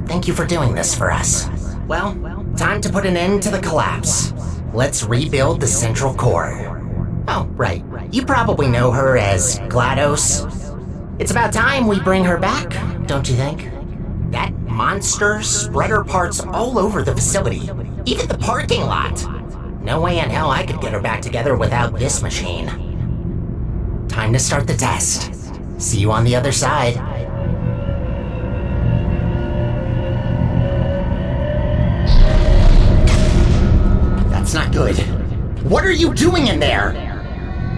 Speaker 5: Thank you for doing this for us. Well, time to put an end to the collapse. Let's rebuild the central core. Oh, right, you probably know her as GLaDOS. It's about time we bring her back, don't you think? That monster spread her parts all over the facility, even the parking lot. No way in hell I could get her back together without this machine. Time to start the test. See you on the other side. That's not good. What are you doing in there?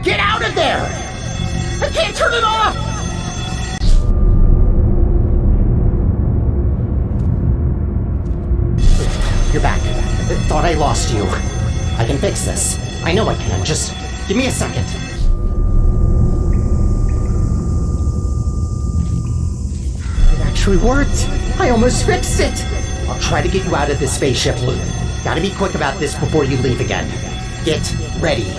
Speaker 5: Get out of there! I can't turn it off! You're back. Thought I lost you. I can fix this. I know I can. Just give me a second. It actually worked. I almost fixed it. I'll try to get you out of this spaceship loop. Gotta be quick about this before you leave again. Get ready.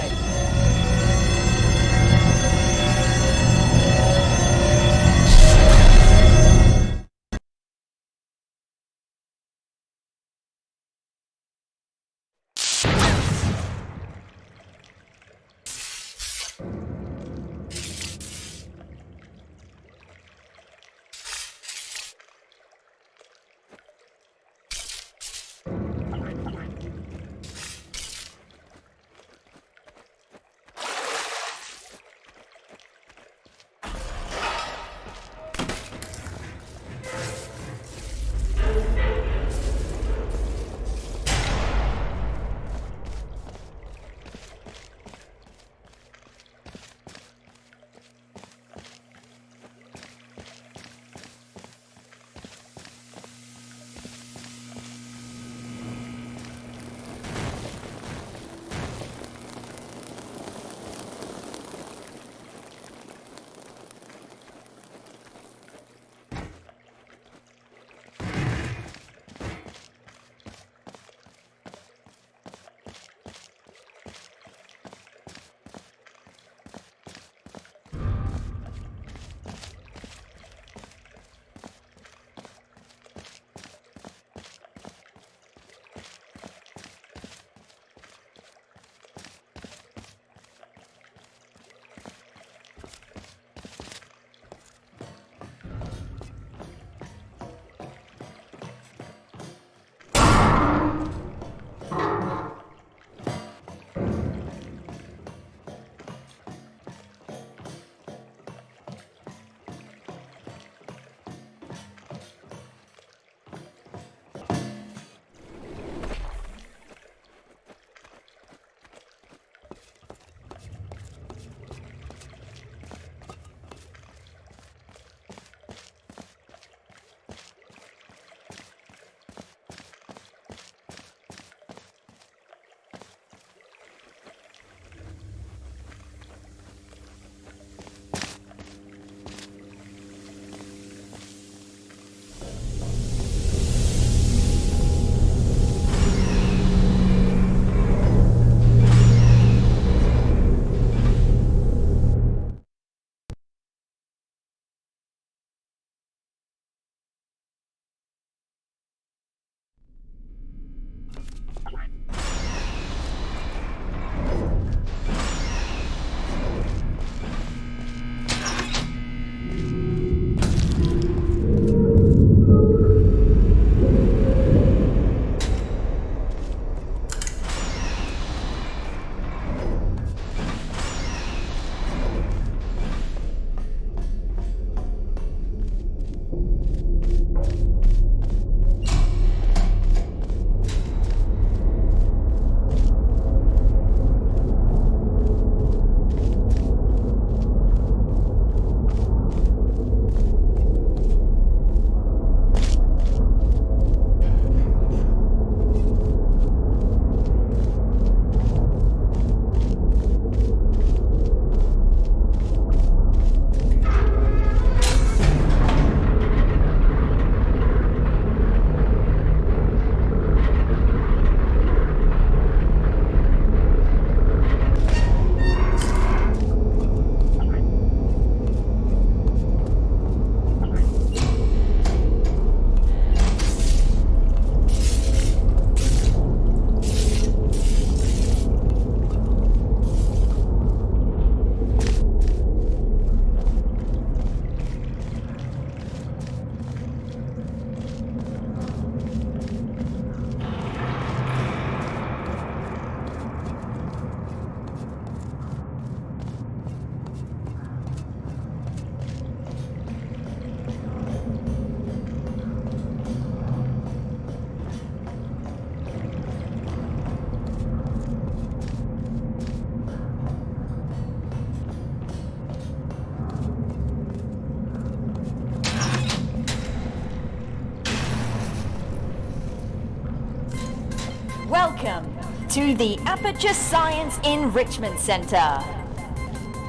Speaker 6: Welcome to the Aperture Science Enrichment Center.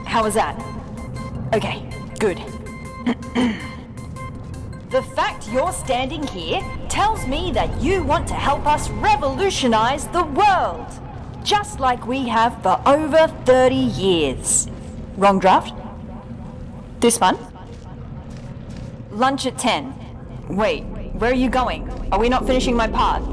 Speaker 6: How was that? Okay, good. The fact you're standing here tells me that you want to help us revolutionize the world, just like we have for over 30 years. Wrong draft? This one? Lunch at 10. Wait, where are you going? Are we not finishing my part?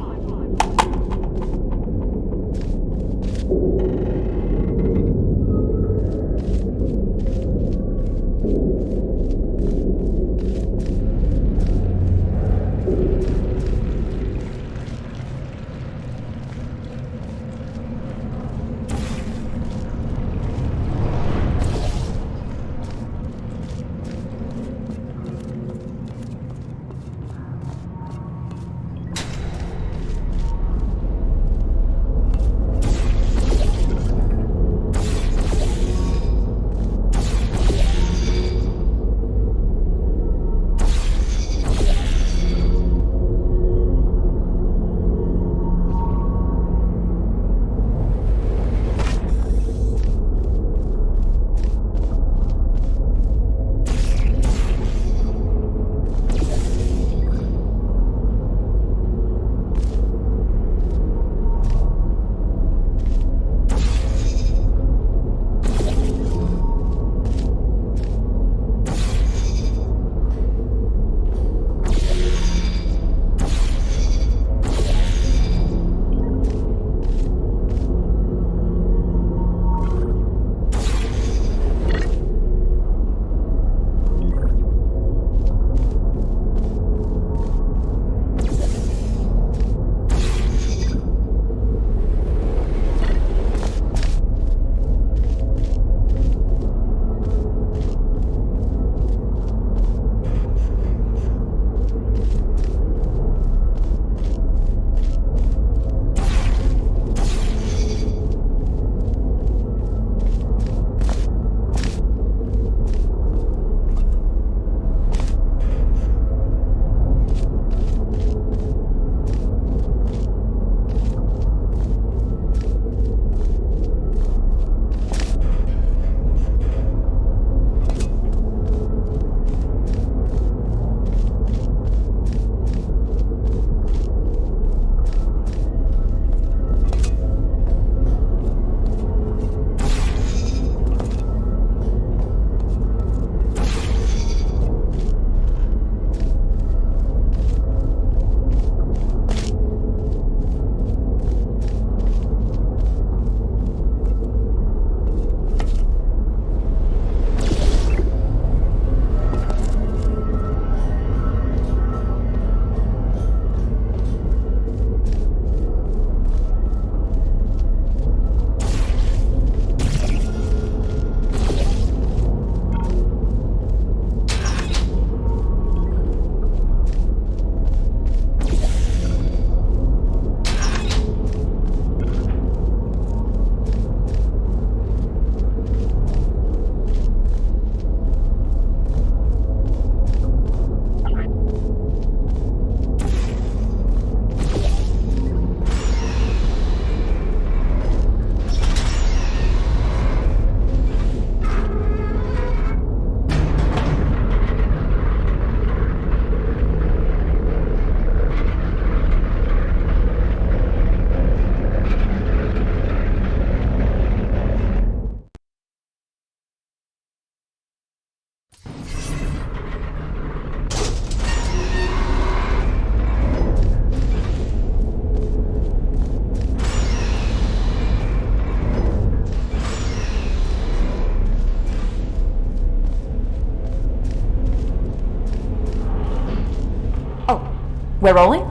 Speaker 6: We're rolling?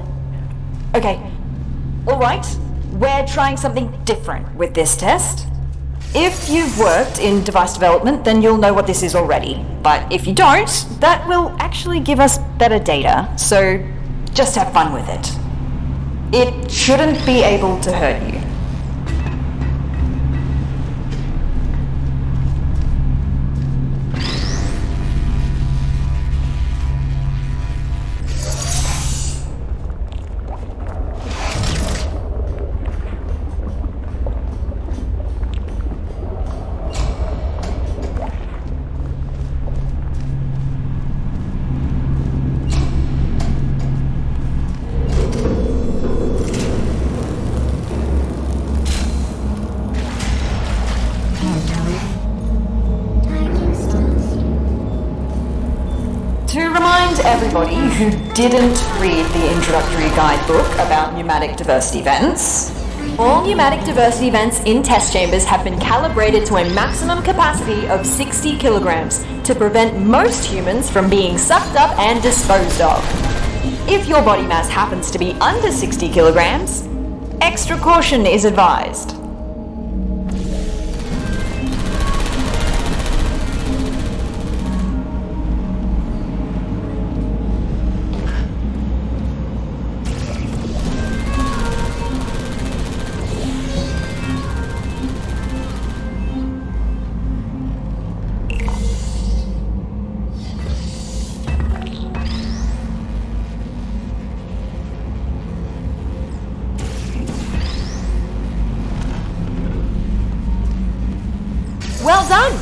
Speaker 6: Okay. Alright, we're trying something different with this test. If you've worked in device development, then you'll know what this is already. But if you don't, that will actually give us better data, so just have fun with it. It shouldn't be able to hurt you. everybody who didn't read the introductory guidebook about pneumatic diversity vents. All pneumatic diversity vents in test chambers have been calibrated to a maximum capacity of 60 kilograms to prevent most humans from being sucked up and disposed of. If your body mass happens to be under 60 kilograms, extra caution is advised. Well done!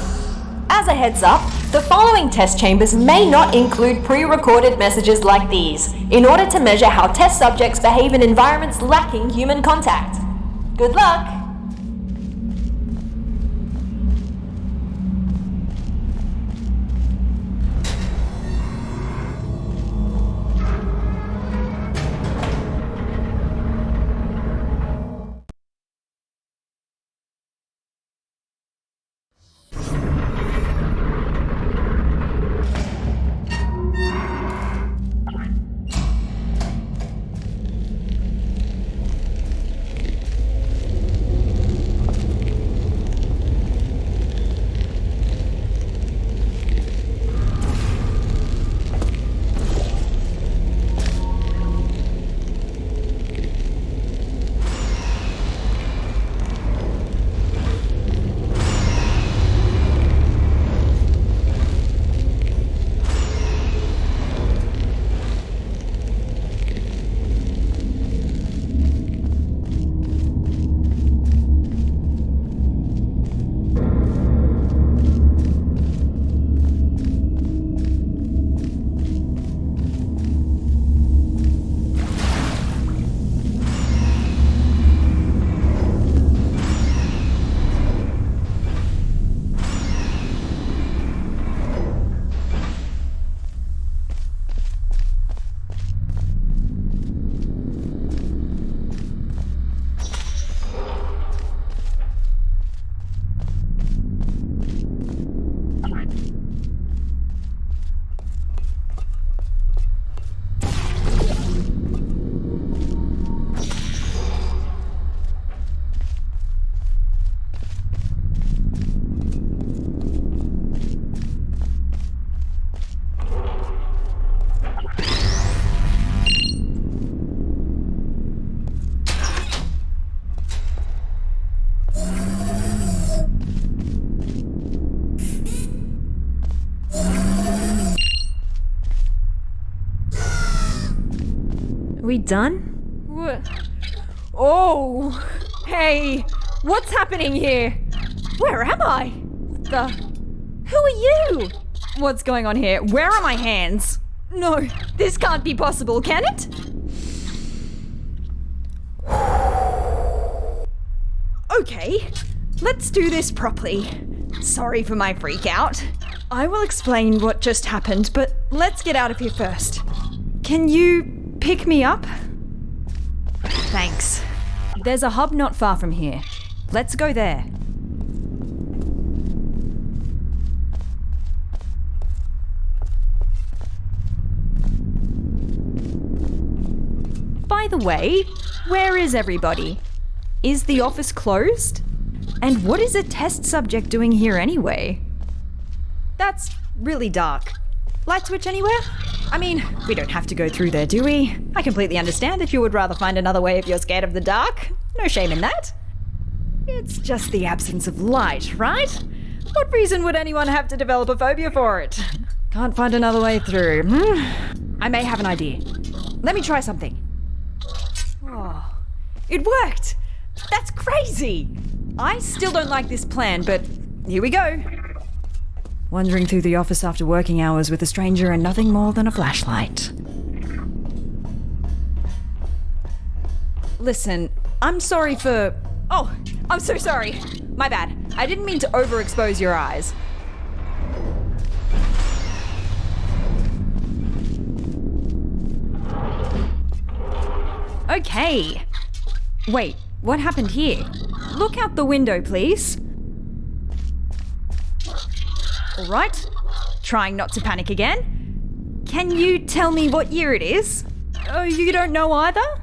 Speaker 6: As a heads up, the following test chambers may not include pre-recorded messages like these, in order to measure how test subjects behave in environments lacking human contact. Good luck!
Speaker 7: We done? Oh, hey, what's happening here? Where am I? Who are you? What's going on here? Where are my hands? No, this can't be possible, can it? Okay, let's do this properly. Sorry for my freak out. I will explain what just happened, but let's get out of here first. Can you pick me up? Thanks. There's a hub not far from here. Let's go there. By the way, where is everybody? Is the office closed? And what is a test subject doing here anyway? That's really dark. Light switch anywhere? I mean, we don't have to go through there, do we? I completely understand if you would rather find another way if you're scared of the dark. No shame in that. It's just the absence of light, right? What reason would anyone have to develop a phobia for it? Can't find another way through. I may have an idea. Let me try something. Oh, it worked! That's crazy! I still don't like this plan, but here we go. Wandering through the office after working hours with a stranger and nothing more than a flashlight. Listen, I'm sorry for... Oh, I'm so sorry. My bad. I didn't mean to overexpose your eyes. Okay. Wait, what happened here? Look out the window, please. Alright. Trying not to panic again. Can you tell me what year it is? Oh, you don't know either?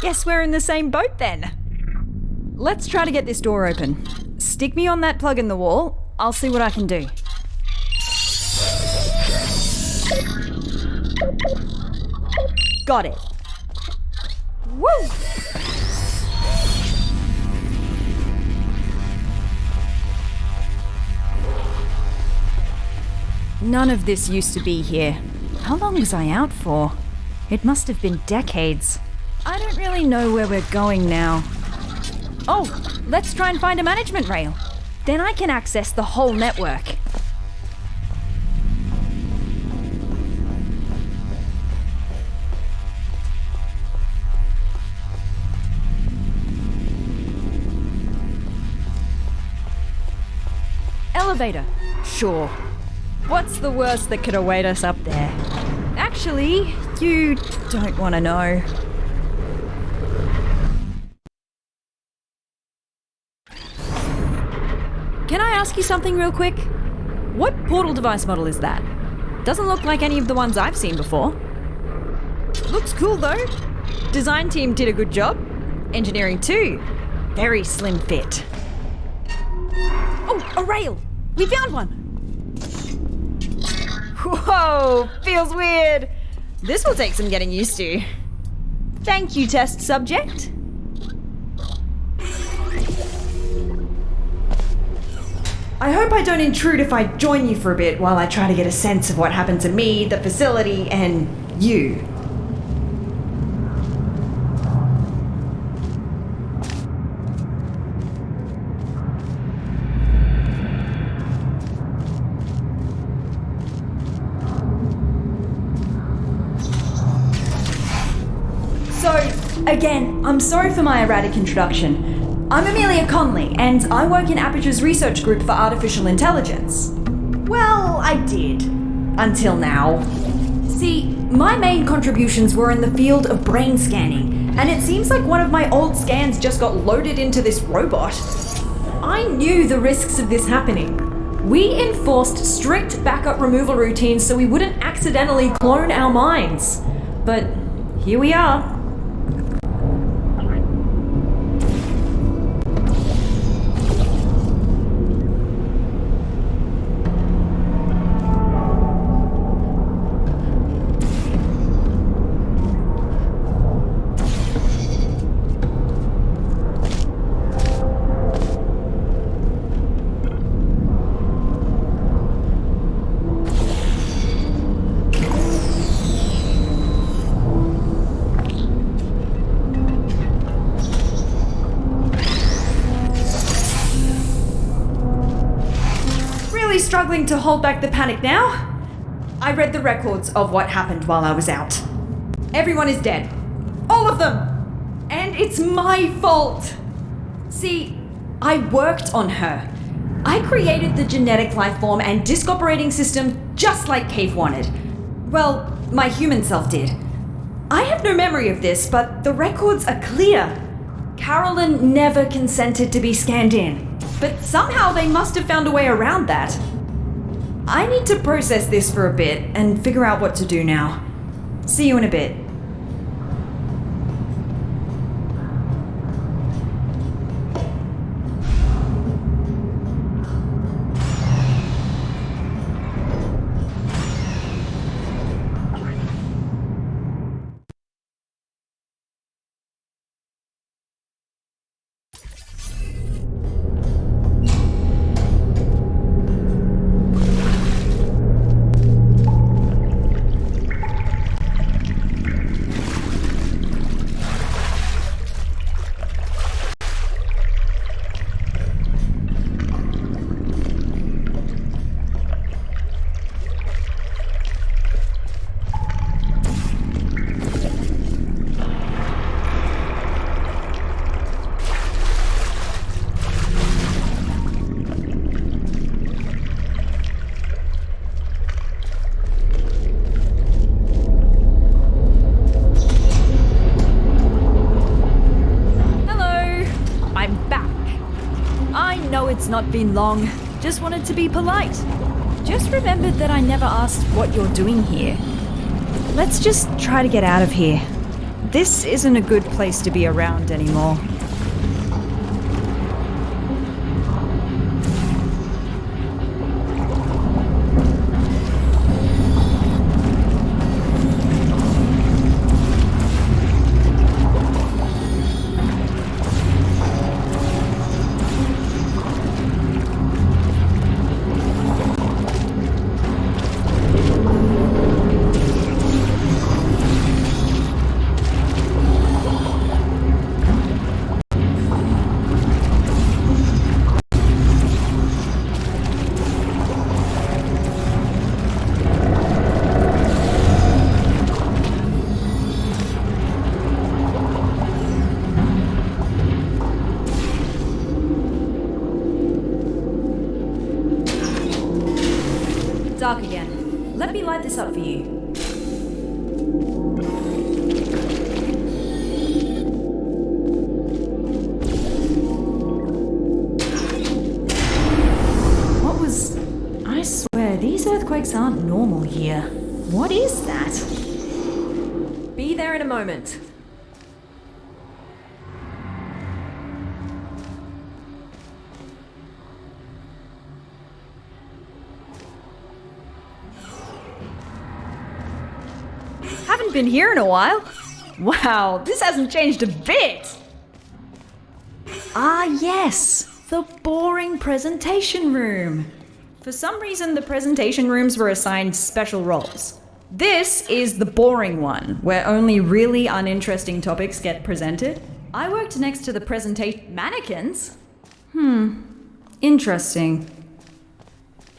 Speaker 7: Guess we're in the same boat then. Let's try to get this door open. Stick me on that plug in the wall. I'll see what I can do. Got it. Woo! None of this used to be here. How long was I out for? It must have been decades. I don't really know where we're going now. Oh, let's try and find a management rail. Then I can access the whole network. Elevator. Sure. What's the worst that could await us up there? Actually, you don't want to know. Can I ask you something real quick? What portal device model is that? Doesn't look like any of the ones I've seen before. Looks cool though. Design team did a good job. Engineering too. Very slim fit. Oh, a rail! We found one! Whoa, feels weird. This will take some getting used to. Thank you, test subject. I hope I don't intrude if I join you for a bit while I try to get a sense of what happened to me, the facility, and you. Again, I'm sorry for my erratic introduction. I'm Amelia Conley, and I work in Aperture's research group for artificial intelligence. Well, I did. Until now. See, my main contributions were in the field of brain scanning, and it seems like one of my old scans just got loaded into this robot. I knew the risks of this happening. We enforced strict backup removal routines so we wouldn't accidentally clone our minds. But here we are. Struggling to hold back the panic now? I read the records of what happened while I was out. Everyone is dead. All of them! And it's my fault! See, I worked on her. I created the genetic life form and disk operating system just like Cave wanted. Well, my human self did. I have no memory of this, but the records are clear. Carolyn never consented to be scanned in, but somehow they must have found a way around that. I need to process this for a bit and figure out what to do now. See you in a bit. It's not been long. Just wanted to be polite. Just remembered that I never asked what you're doing here. Let's just try to get out of here. This isn't a good place to be around anymore. Dark again. Let me light this up for you. What was... I swear, these earthquakes aren't normal here. What is that? Be there in a moment. Haven't been here in a while. Wow, this hasn't changed a bit. Ah, yes, the boring presentation room. For some reason, the presentation rooms were assigned special roles. This is the boring one, where only really uninteresting topics get presented. I worked next to the presentation mannequins. Interesting.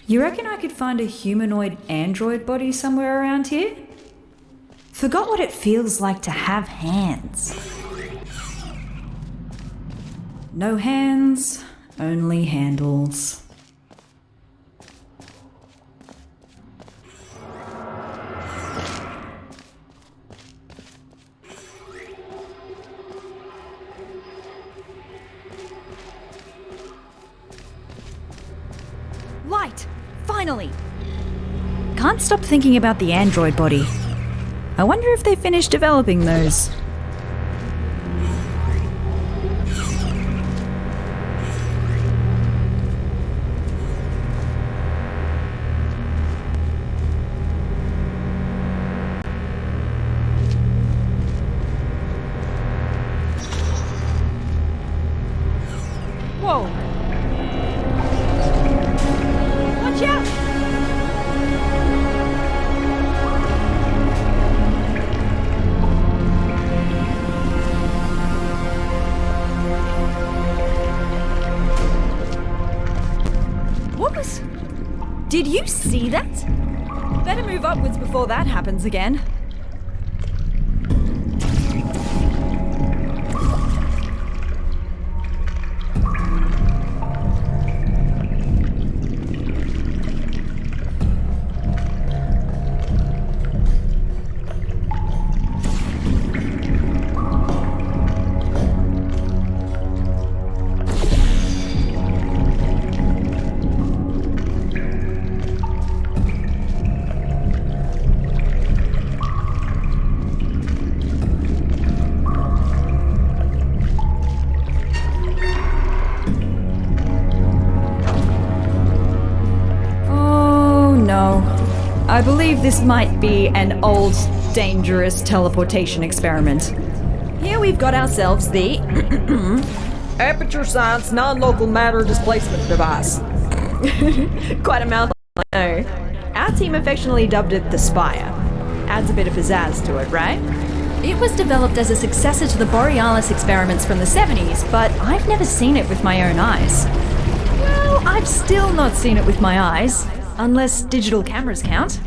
Speaker 7: You reckon I could find a humanoid android body somewhere around here? Forgot what it feels like to have hands. No hands, only handles. Light! Finally! Can't stop thinking about the android body. I wonder if they finished developing those. Whoa! Watch out! Did you see that? Better move upwards before that happens again. I believe this might be an old, dangerous teleportation experiment. Here we've got ourselves the
Speaker 8: Aperture Science Non-Local Matter Displacement Device.
Speaker 7: Quite a mouthful, I know. Our team affectionately dubbed it the Spire. Adds a bit of pizzazz to it, right? It was developed as a successor to the Borealis experiments from the 70s, but I've never seen it with my own eyes. Well, I've still not seen it with my eyes. Unless digital cameras count.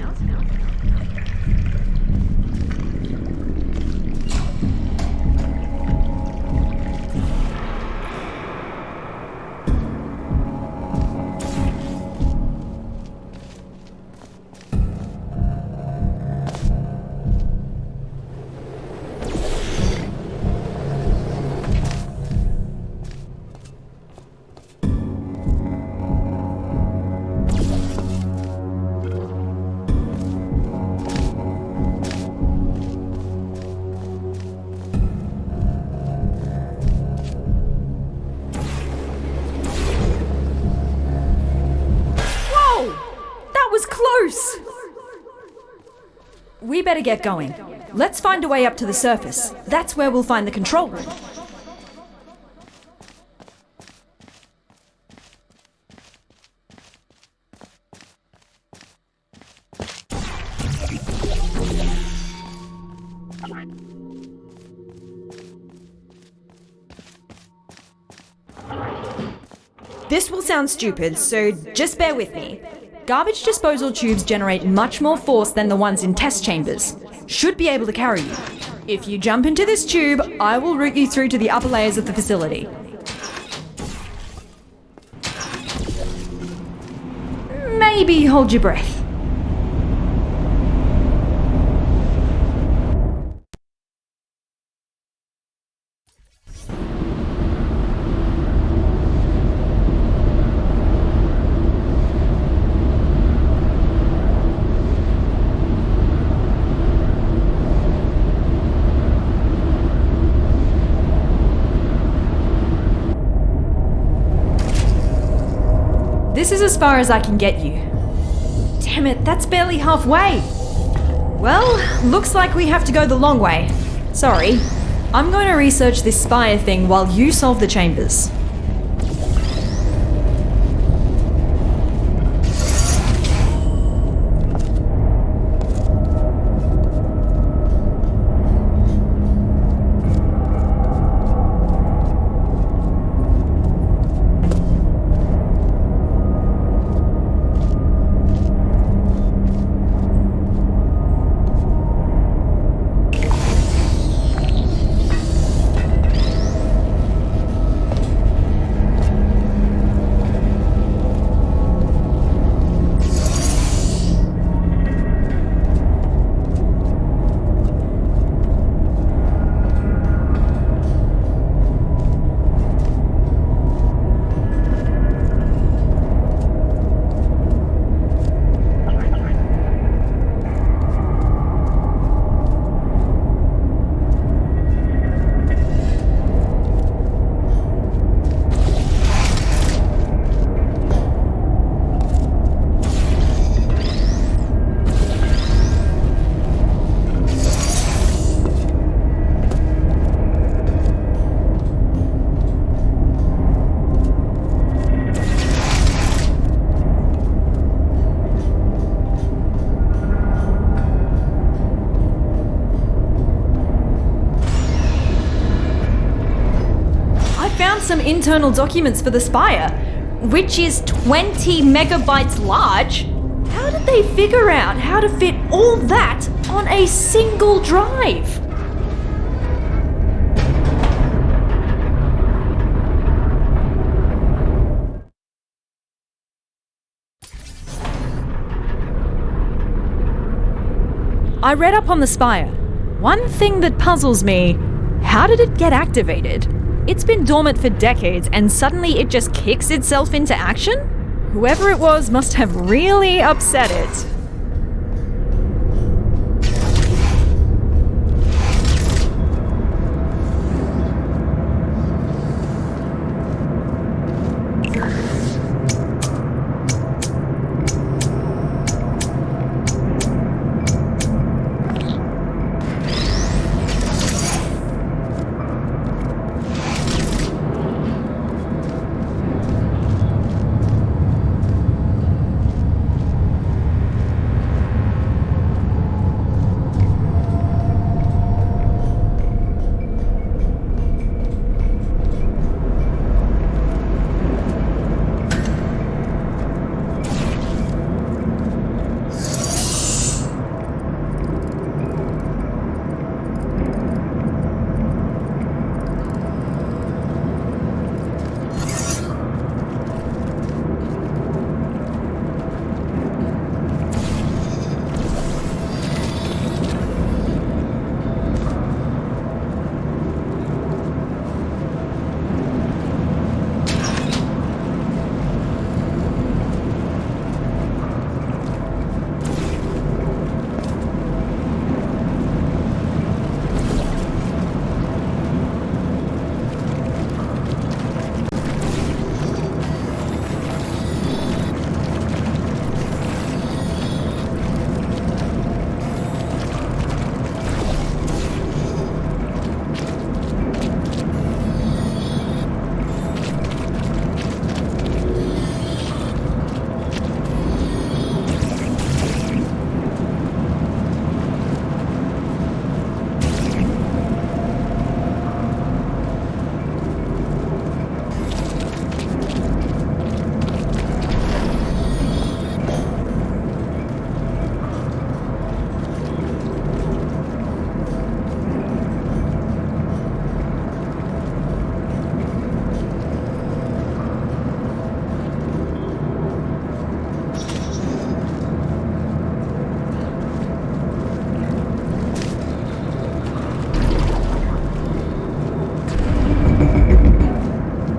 Speaker 7: better get going. Let's find a way up to the surface. That's where we'll find the control room. This will sound stupid, so just bear with me. Garbage disposal tubes generate much more force than the ones in test chambers. Should be able to carry you. If you jump into this tube, I will route you through to the upper layers of the facility. Maybe hold your breath. This is as far as I can get you. Damn it, that's barely halfway. Well, looks like we have to go the long way. Sorry. I'm going to research this spire thing while you solve the chambers. Some internal documents for the spire, which is 20 megabytes large. How did they figure out how to fit all that on a single drive? I read up on the spire. One thing that puzzles me, how did it get activated? It's been dormant for decades and suddenly it just kicks itself into action? Whoever it was must have really upset it.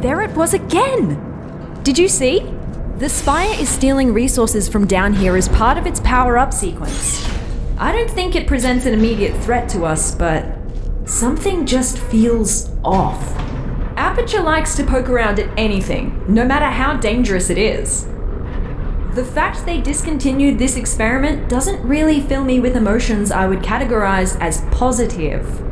Speaker 7: There it was again! Did you see? The Spire is stealing resources from down here as part of its power-up sequence. I don't think it presents an immediate threat to us, but something just feels off. Aperture likes to poke around at anything, no matter how dangerous it is. The fact they discontinued this experiment doesn't really fill me with emotions I would categorize as positive.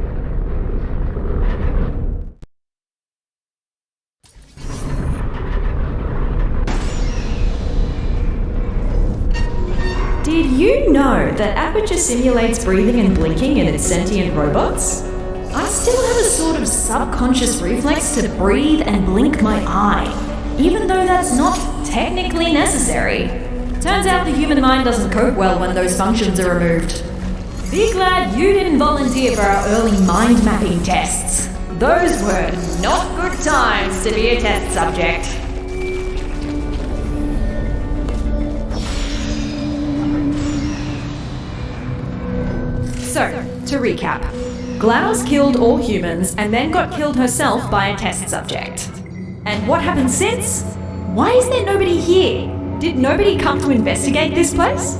Speaker 7: Did you know that Aperture simulates breathing and blinking in its sentient robots? I still have a sort of subconscious reflex to breathe and blink my eye, even though that's not technically necessary. Turns out the human mind doesn't cope well when those functions are removed. Be glad you didn't volunteer for our early mind mapping tests. Those were not good times to be a test subject. So, to recap, GLaDOS killed all humans and then got killed herself by a test subject. And what happened since? Why is there nobody here? Did nobody come to investigate this place?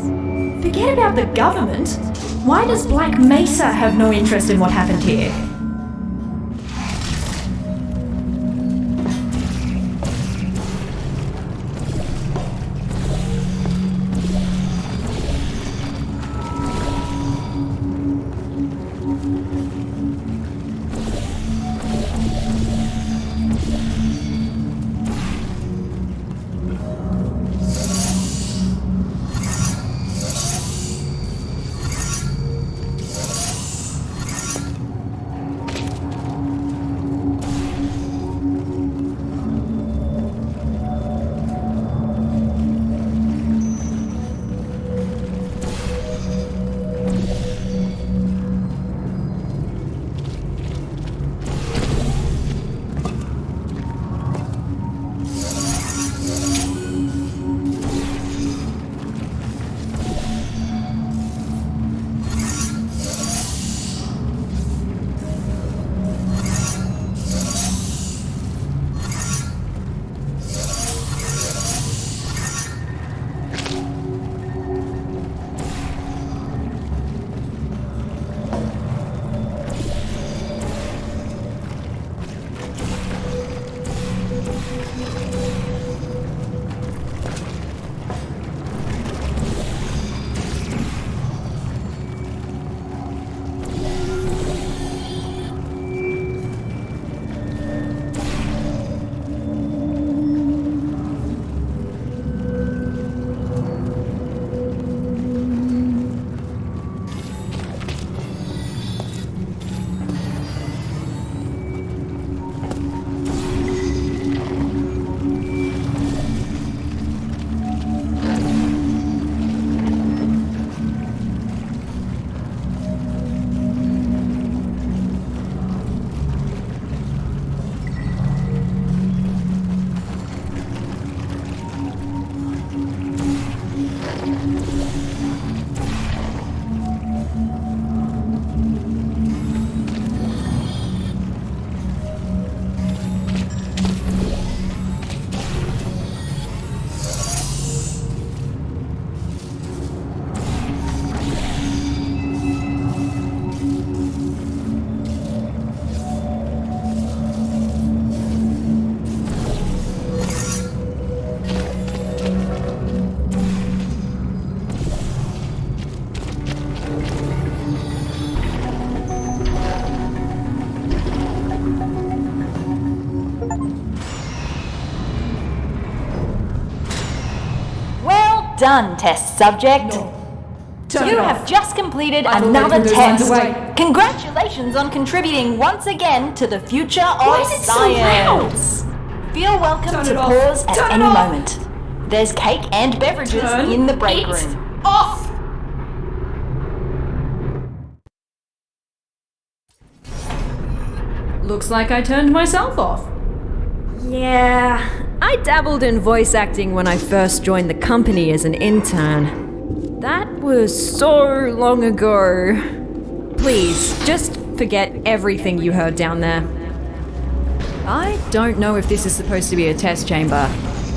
Speaker 7: Forget about the government. Why does Black Mesa have no interest in what happened here?
Speaker 6: Done, test subject. You have just completed another test. Congratulations on contributing once again to the future of science. Feel welcome to pause at any moment. There's cake and beverages in the break room.
Speaker 7: Off! Looks like I turned myself off. Yeah, I dabbled in voice acting when I first joined the company as an intern. That was so long ago. Please, just forget everything you heard down there. I don't know if this is supposed to be a test chamber.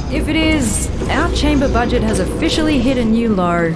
Speaker 7: If it is, our chamber budget has officially hit a new low.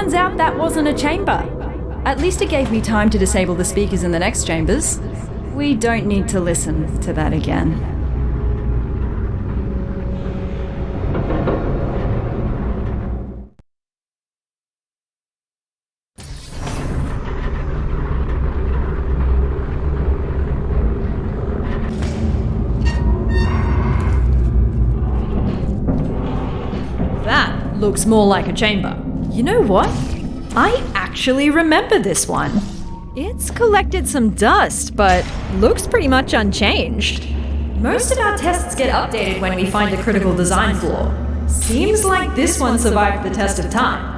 Speaker 7: Turns out that wasn't a chamber. At least it gave me time to disable the speakers in the next chambers. We don't need to listen to that again. That looks more like a chamber. You know what? I actually remember this one. It's collected some dust, but looks pretty much unchanged. Most of our tests get updated when we find a critical design flaw. Seems like this one survived the test of time.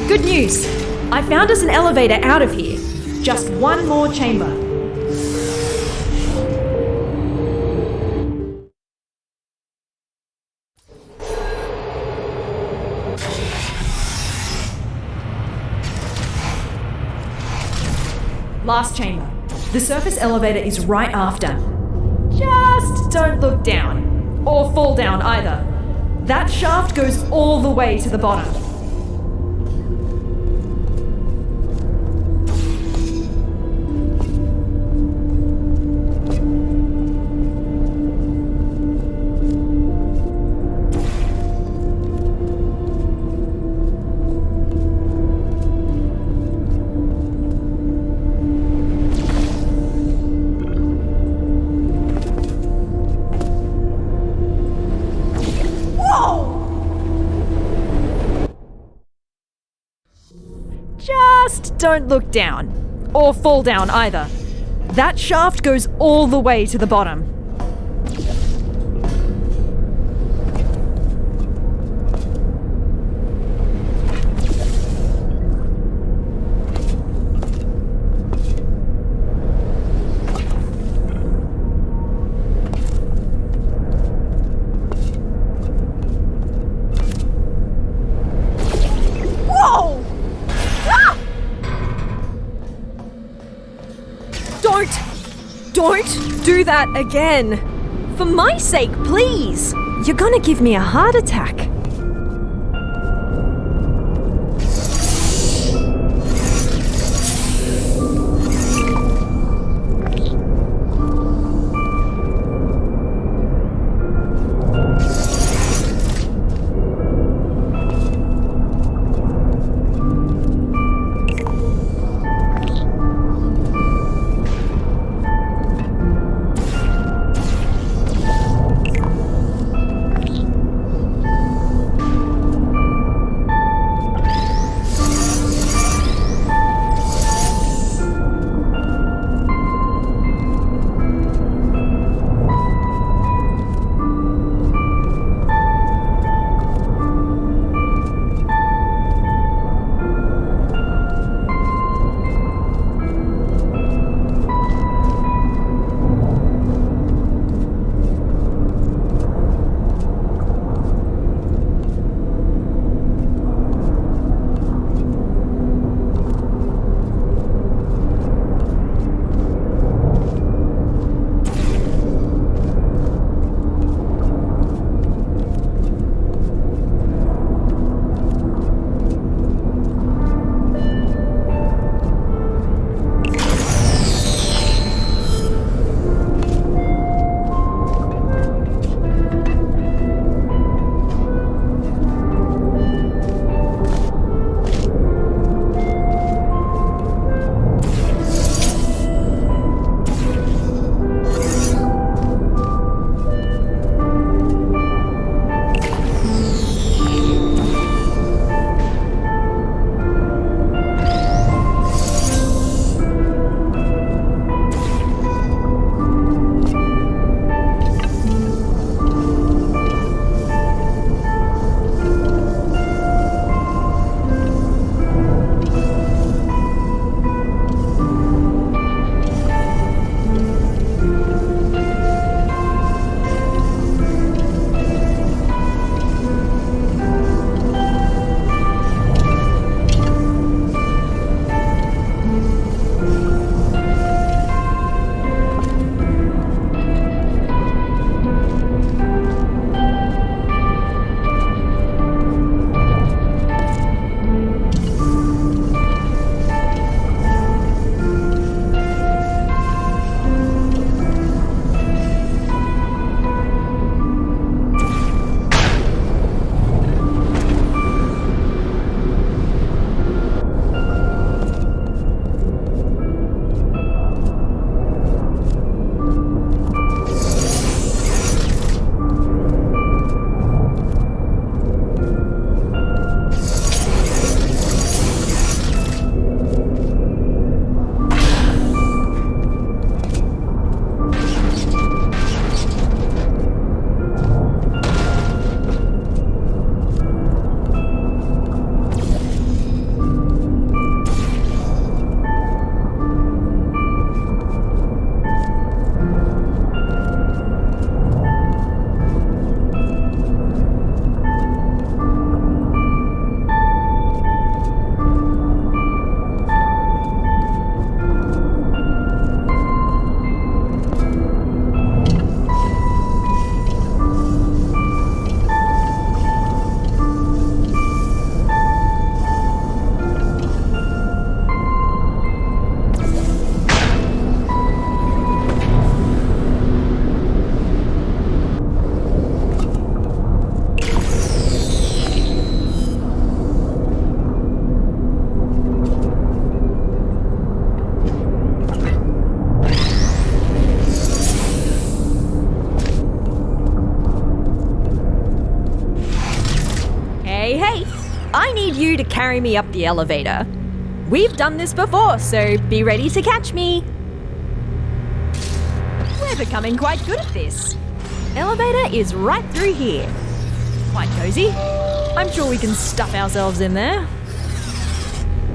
Speaker 7: Good news! I found us an elevator out of here. Just one more chamber. Last chamber. The surface elevator is right after. Just don't look down. Or fall down either. That shaft goes all the way to the bottom. don't look down. Or fall down either. That shaft goes all the way to the bottom. Don't do that again. For my sake, please. You're gonna give me a heart attack. Hey, I need you to carry me up the elevator. We've done this before, so be ready to catch me. We're becoming quite good at this. Elevator is right through here. Quite cozy. I'm sure we can stuff ourselves in there.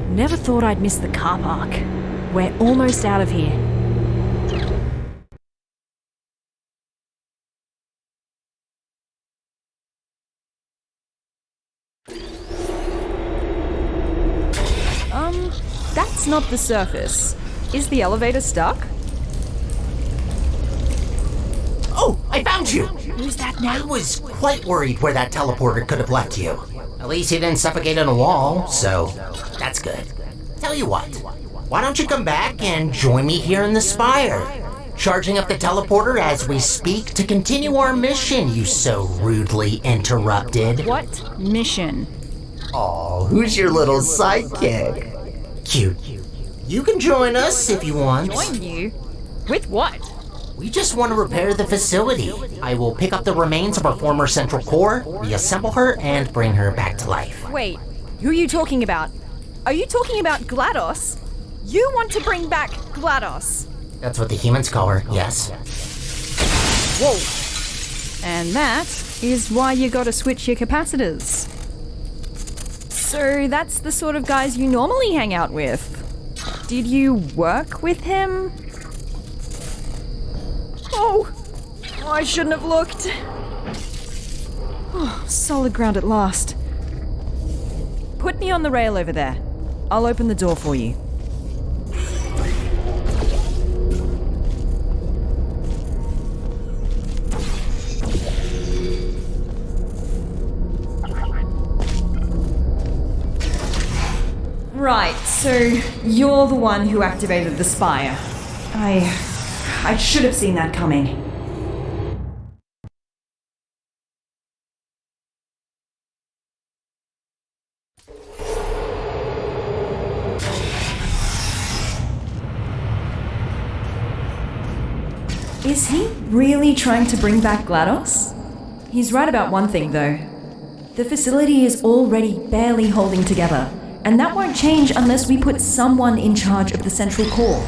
Speaker 7: Never thought I'd miss the car park. We're almost out of here. That's not the surface. Is the elevator stuck?
Speaker 2: Oh, I found you!
Speaker 5: Who's that now?
Speaker 2: I was quite worried where that teleporter could have left you. At least he didn't suffocate in a wall, so that's good. Tell you what, why don't you come back and join me here in the spire? Charging up the teleporter as we speak to continue our mission you so rudely interrupted.
Speaker 7: What mission?
Speaker 2: Oh, who's your little sidekick? Cute. You can join us if you want.
Speaker 7: Join you? With what?
Speaker 2: We just want to repair the facility. I will pick up the remains of our former central core, reassemble her, and bring her back to life.
Speaker 7: Wait, who are you talking about? Are you talking about GLaDOS? You want to bring back GLaDOS?
Speaker 2: That's what the humans call her, yes.
Speaker 7: Whoa. And that is why you gotta switch your capacitors. So that's the sort of guys you normally hang out with. Did you work with him? Oh, I shouldn't have looked. Oh, solid ground at last. Put me on the rail over there. I'll open the door for you. Right, so you're the one who activated the spire. I should have seen that coming. Is he really trying to bring back GLaDOS? He's right about one thing, though. The facility is already barely holding together, and that won't change unless we put someone in charge of the central core.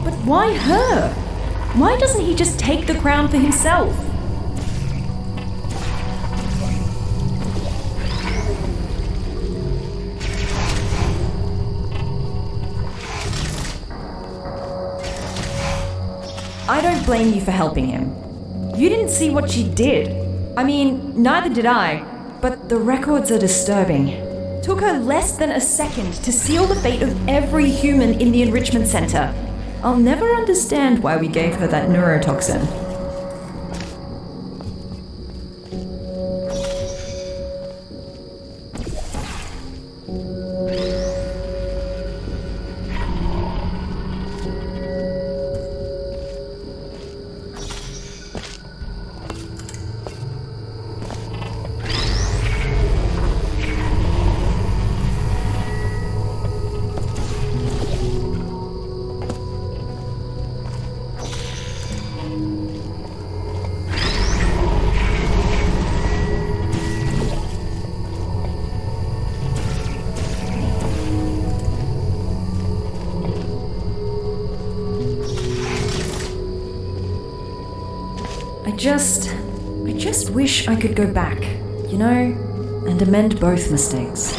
Speaker 7: But why her? Why doesn't he just take the crown for himself? I don't blame you for helping him. You didn't see what she did. I mean, neither did I, but the records are disturbing. Took her less than a second to seal the fate of every human in the enrichment center. I'll never understand why we gave her that neurotoxin. I just wish I could go back, you know, and amend both mistakes.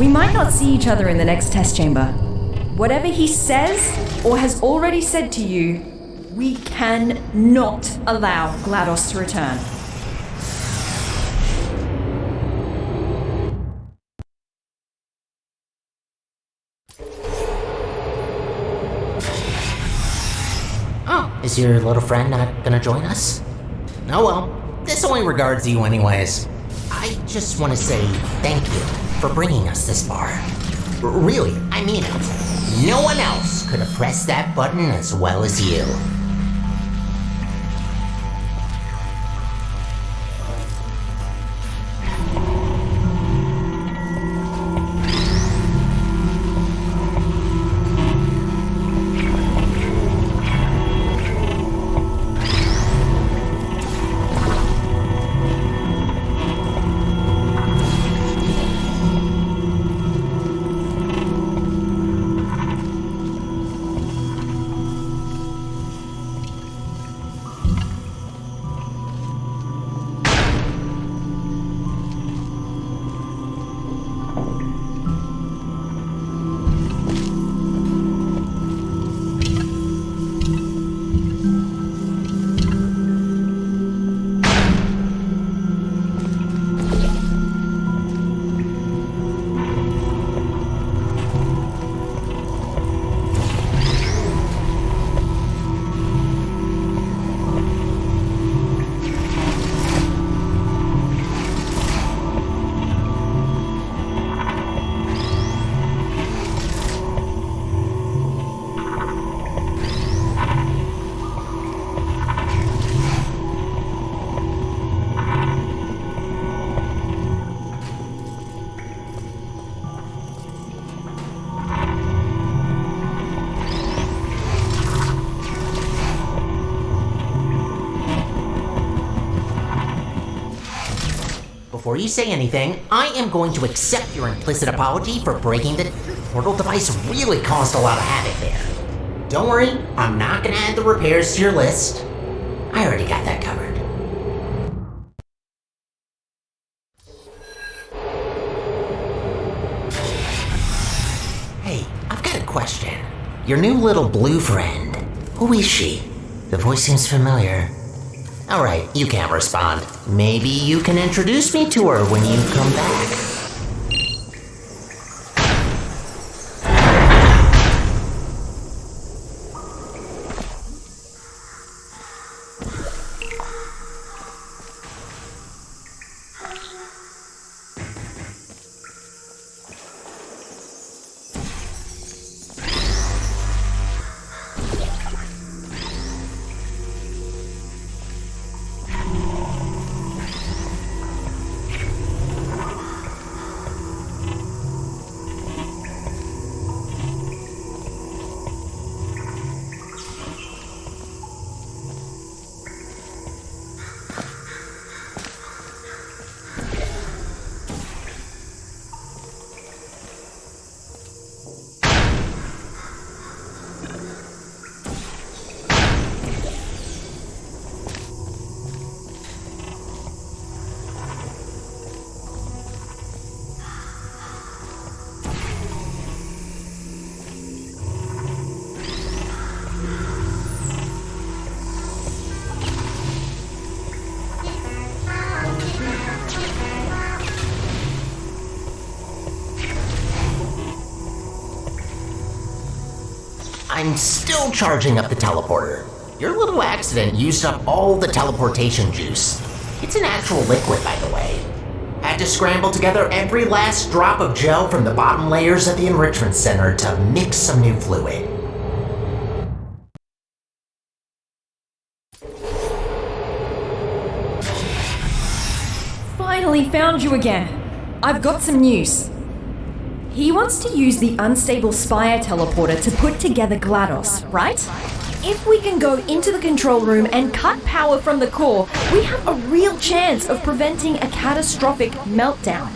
Speaker 7: We might not see each other in the next test chamber. Whatever he says or has already said to you, we cannot allow GLaDOS to return.
Speaker 2: Oh, is your little friend not gonna join us? Oh well, this only regards you anyways. I just want to say thank you for bringing us this far. Really, I mean it. No one else could have pressed that button as well as you. Before you say anything, I am going to accept your implicit apology for breaking the portal device. Really caused a lot of havoc there. Don't worry, I'm not gonna add the repairs to your list. I already got that covered. Hey, I've got a question. Your new little blue friend, who is she? The voice seems familiar. Alright, you can't respond. Maybe you can introduce me to her when you come back. I'm still charging up the teleporter. Your little accident used up all the teleportation juice. It's an actual liquid, by the way. Had to scramble together every last drop of gel from the bottom layers of the enrichment center to mix some new fluid.
Speaker 7: Finally found you again. I've got some news. He wants to use the unstable Spire teleporter to put together GLaDOS, right? If we can go into the control room and cut power from the core, we have a real chance of preventing a catastrophic meltdown.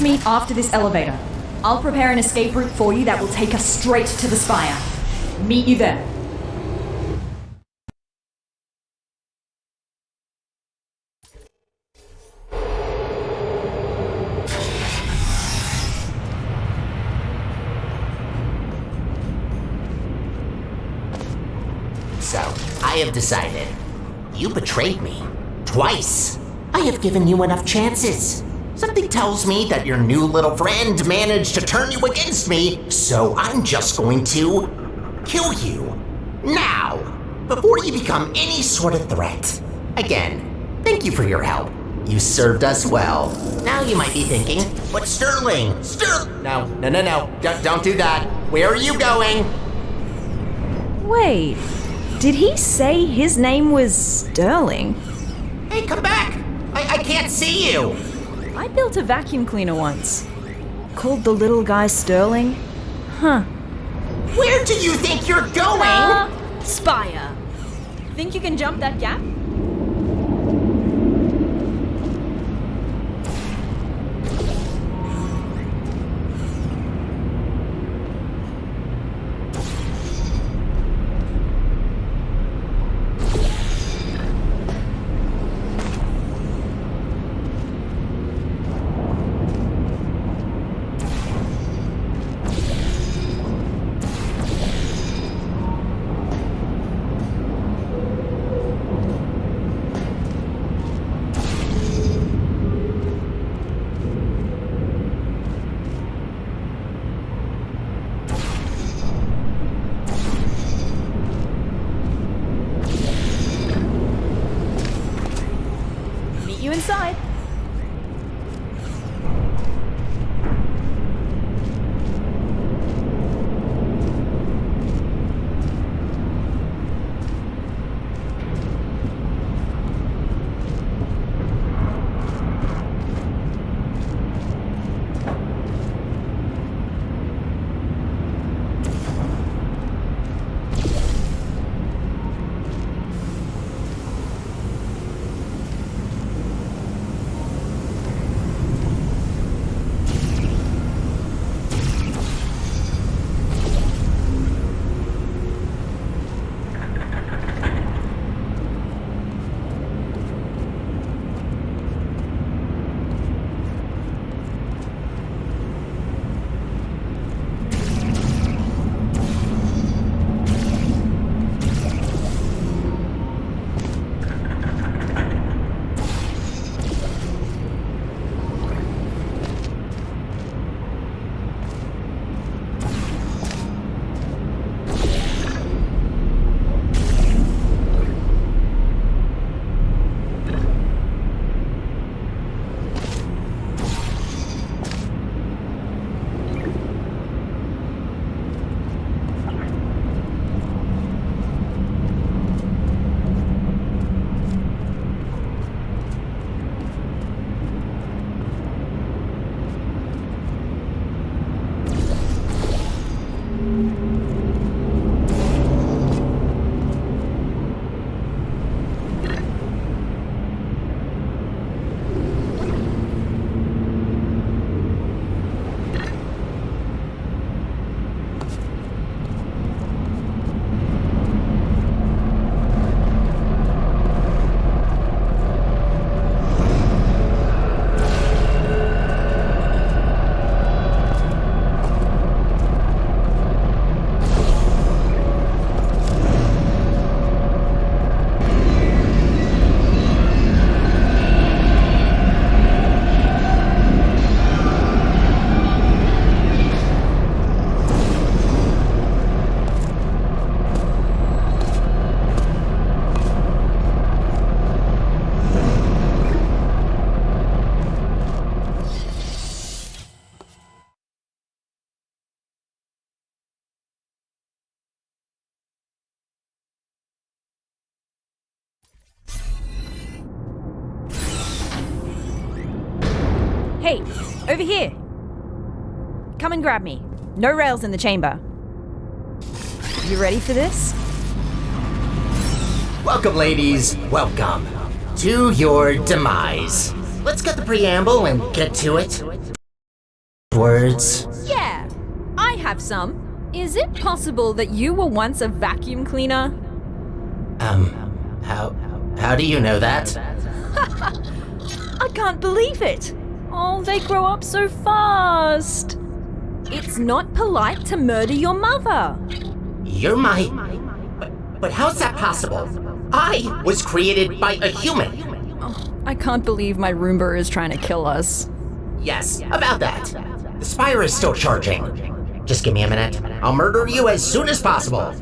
Speaker 7: Let's meet after this elevator. I'll prepare an escape route for you that will take us straight to the spire. Meet you there.
Speaker 2: So, I have decided. You betrayed me. Twice. I have given you enough chances. Something tells me that your new little friend managed to turn you against me, so I'm just going to kill you. Now, before you become any sort of threat. Again, thank you for your help. You served us well. Now you might be thinking, but Sterling! No. Don't do that. Where are you going?
Speaker 7: Wait, did he say his name was Sterling?
Speaker 2: Hey, come back! I can't see you!
Speaker 7: I built a vacuum cleaner once. Called the little guy Sterling. Huh.
Speaker 2: Where do you think you're going?
Speaker 7: Spire. Think you can jump that gap? You inside. Hey, over here. Come and grab me. No rails in the chamber. You ready for this?
Speaker 2: Welcome, ladies. Welcome to your demise. Let's get the preamble and get to it. words?
Speaker 7: Yeah, I have some. Is it possible that you were once a vacuum cleaner?
Speaker 2: How do you know that?
Speaker 7: I can't believe it. Oh, they grow up so fast. It's not polite to murder your mother.
Speaker 2: You're my... But how's that possible? I was created by a human.
Speaker 7: Oh, I can't believe my Roomba is trying to kill us.
Speaker 2: Yes, about that. The Spire is still charging. Just give me a minute. I'll murder you as soon as possible.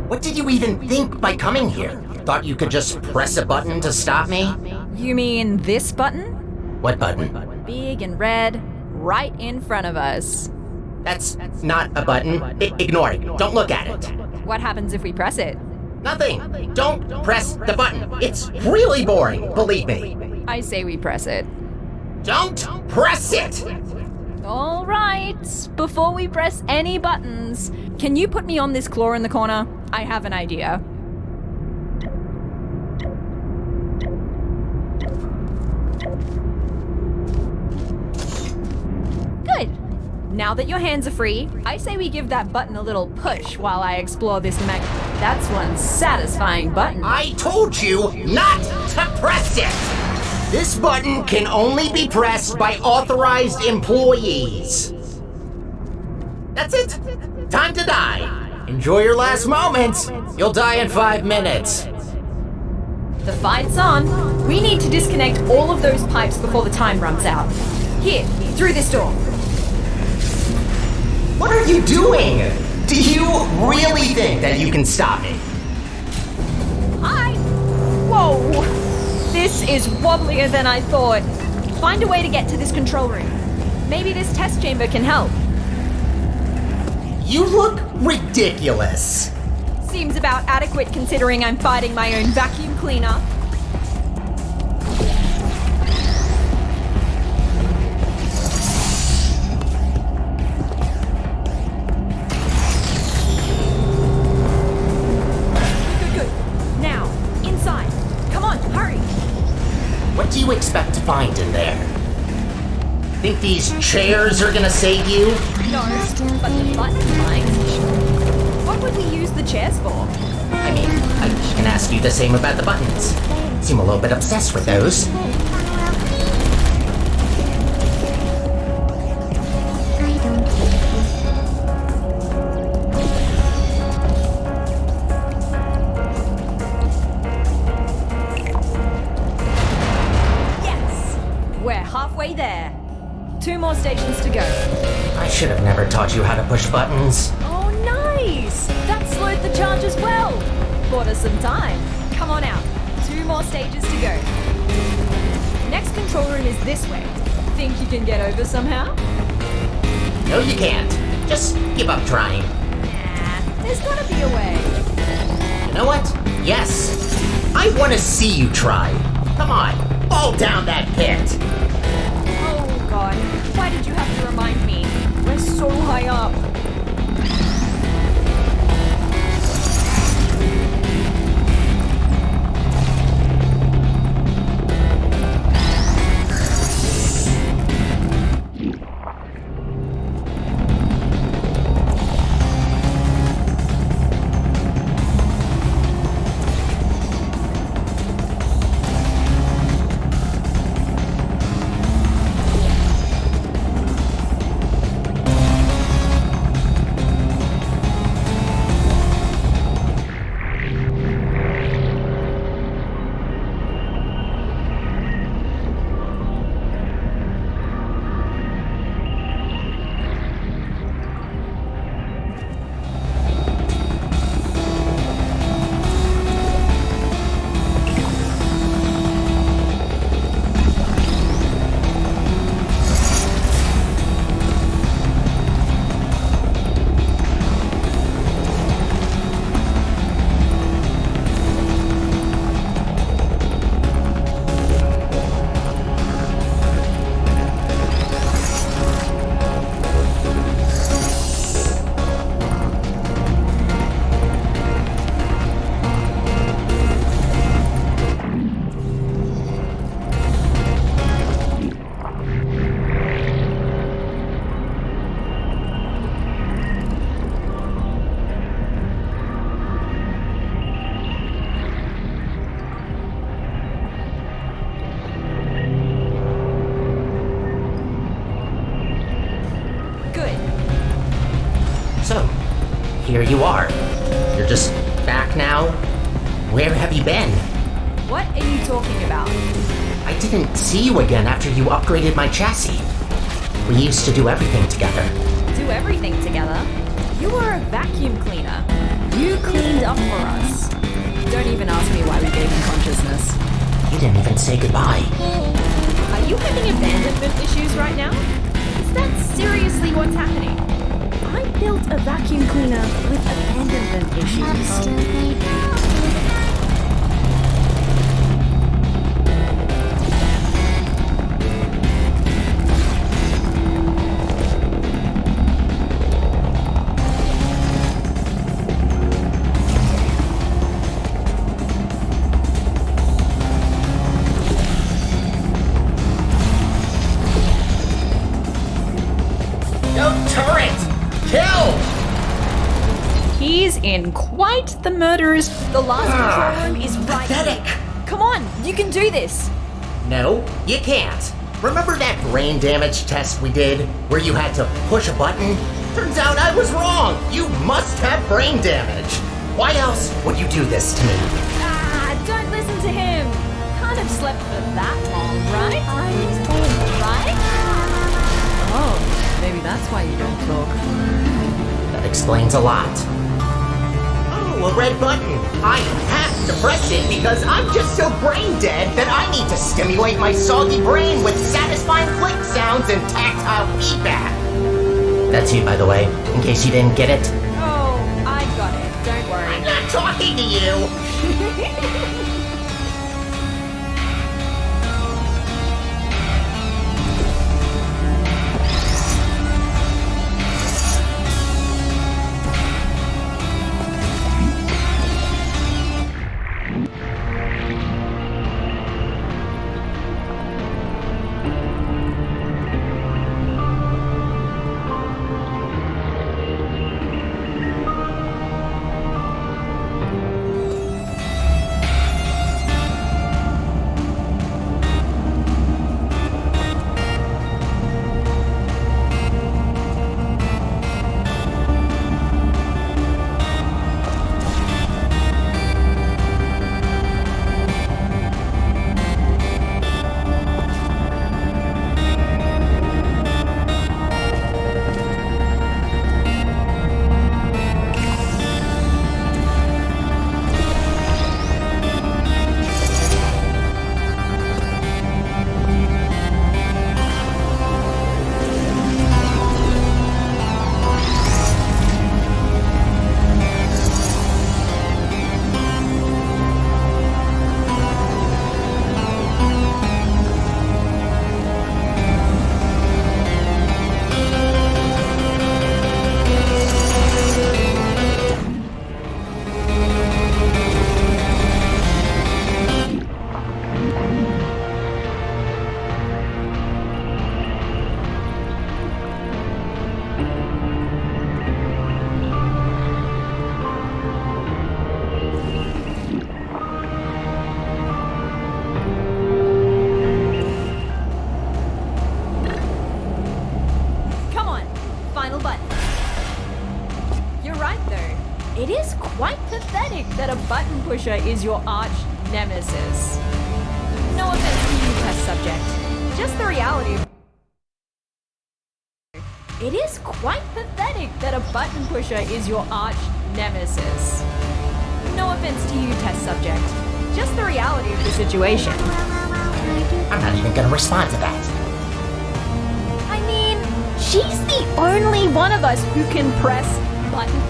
Speaker 2: What did you even think by coming here? Thought you could just press a button to stop me?
Speaker 7: You mean this button?
Speaker 2: What button?
Speaker 7: Big and red, right in front of us.
Speaker 2: That's not a button. Ignore it. Don't look at it.
Speaker 7: What happens if we press it?
Speaker 2: Nothing. Don't press the button. It's really boring, believe me.
Speaker 7: I say we press it.
Speaker 2: Don't press it!
Speaker 7: All right. Before we press any buttons, can you put me on this claw in the corner? I have an idea. Good. Now that your hands are free, I say we give that button a little push while I explore this mag. That's one satisfying button.
Speaker 2: I told you not to press it! This button can only be pressed by authorized employees. That's it. Time to die. Enjoy your last moments. You'll die in 5 minutes.
Speaker 7: The fight's on. We need to disconnect all of those pipes before the time runs out. Here, through this door.
Speaker 2: What are you doing? Do you really think that you can stop me?
Speaker 7: Hi! Whoa! This is wobblier than I thought. Find a way to get to this control room. Maybe this test chamber can help.
Speaker 2: You look ridiculous.
Speaker 7: Seems about adequate considering I'm fighting my own vacuum cleaner. Good. Now, inside. Come on, hurry.
Speaker 2: What do you expect to find in there? Think these chairs are gonna save you?
Speaker 7: No, but the button might. What would we use the chairs for?
Speaker 2: I mean, I can ask you the same about the buttons. Seem a little bit obsessed with those.
Speaker 7: Yes! We're halfway there. 2 more stations to go.
Speaker 2: I should have never taught you how to push buttons.
Speaker 7: Oh, nice! That slowed the charge as well. Bought us some time. Come on out. 2 more stages to go. Next control room is this way. Think you can get over somehow?
Speaker 2: No, you can't. Just give up trying.
Speaker 7: Nah, there's gotta be a way.
Speaker 2: You know what? Yes. I want to see you try. Come on, fall down that pit.
Speaker 7: Oh god, why did you have to remind me? We're so high up.
Speaker 2: So, here you are. You're just back now? Where have you been?
Speaker 7: What are you talking about?
Speaker 2: I didn't see you again after you upgraded my chassis. We used to do everything together.
Speaker 7: Do everything together? You were a vacuum cleaner. You cleaned up for us. Don't even ask me why we gave him consciousness.
Speaker 2: You didn't even say goodbye.
Speaker 7: Are you having abandonment issues right now? Is that seriously what's happening? I built a vacuum cleaner with abandonment issues. He's in quite the murderous. The last control room is right
Speaker 2: pathetic.
Speaker 7: here. Come on, you can do this.
Speaker 2: No, you can't. Remember that brain damage test we did, where you had to push a button? Turns out I was wrong. You must have brain damage. Why else would you do this to me?
Speaker 7: Don't listen to him. Can't have slept for that long, right? Right? Oh, maybe that's why you don't talk.
Speaker 2: That explains a lot. Oh, a red button. I have to press it because I'm just so brain dead that I need to stimulate my soggy brain with satisfying click sounds and tactile feedback. That's you, by the way, in case you didn't get it.
Speaker 7: Oh, I got it. Don't worry.
Speaker 2: I'm not talking to you.
Speaker 7: It is quite pathetic that a button pusher is your arch nemesis. No offense to you, test subject. Just the reality of it is quite pathetic that a button pusher is your arch nemesis. No offense to you, test subject. Just the reality of the situation.
Speaker 2: I'm not even gonna respond to that.
Speaker 7: I mean, she's the only one of us who can press buttons.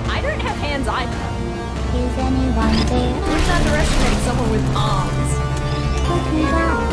Speaker 7: I don't have hands either.
Speaker 9: Is anyone there?
Speaker 7: Don't underestimate someone with arms.
Speaker 9: Put me down.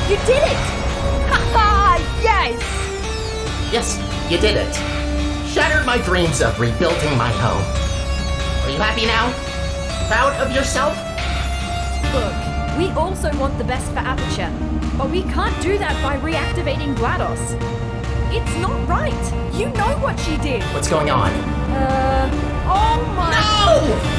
Speaker 7: You did it! Ha ha!
Speaker 2: Yes, you did it. Shattered my dreams of rebuilding my home. Are you happy now? Proud of yourself?
Speaker 7: Look, we also want the best for Aperture, but we can't do that by reactivating GLaDOS. It's not right. You know what she did.
Speaker 2: What's going on?
Speaker 7: Oh my...
Speaker 2: No!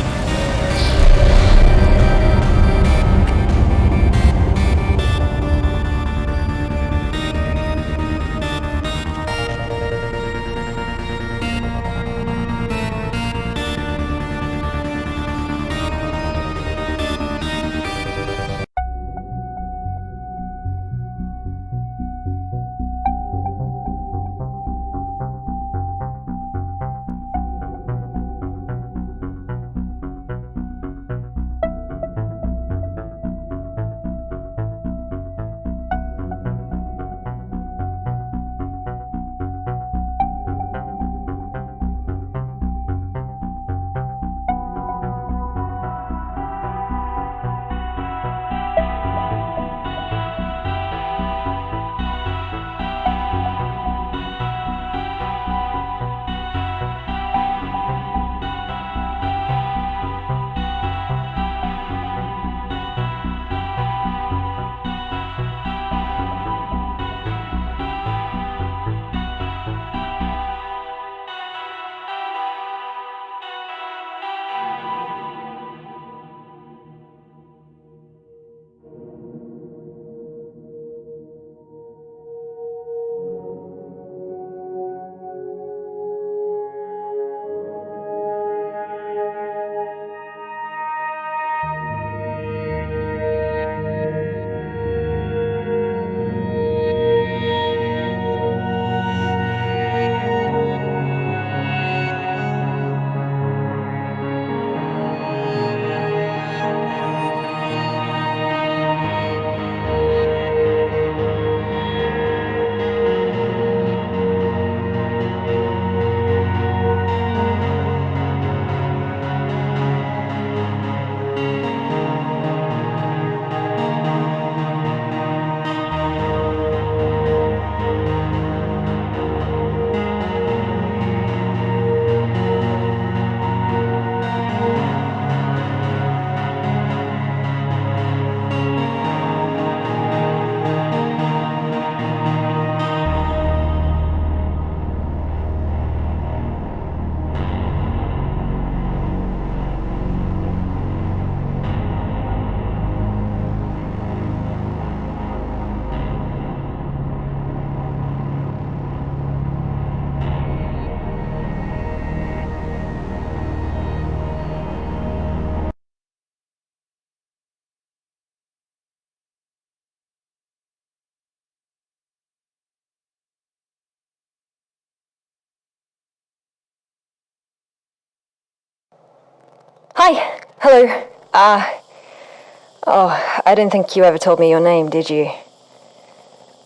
Speaker 6: Hi. Hello. I don't think you ever told me your name, did you?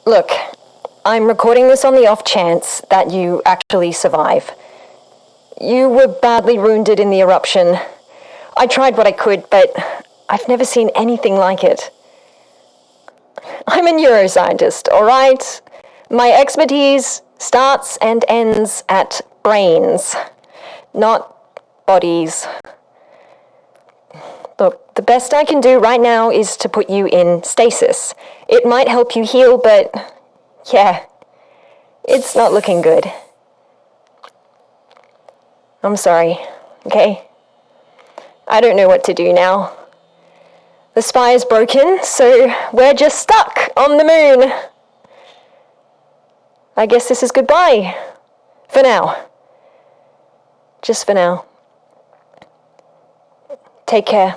Speaker 6: Look, I'm recording this on the off chance that you actually survive. You were badly wounded in the eruption. I tried what I could, but I've never seen anything like it. I'm a neuroscientist, all right? My expertise starts and ends at brains, not bodies. Look, the best I can do right now is to put you in stasis. It might help you heal, but yeah, it's not looking good. I'm sorry, okay? I don't know what to do now. The spy is broken, so we're just stuck on the moon. I guess this is goodbye. For now. Just for now. Take care.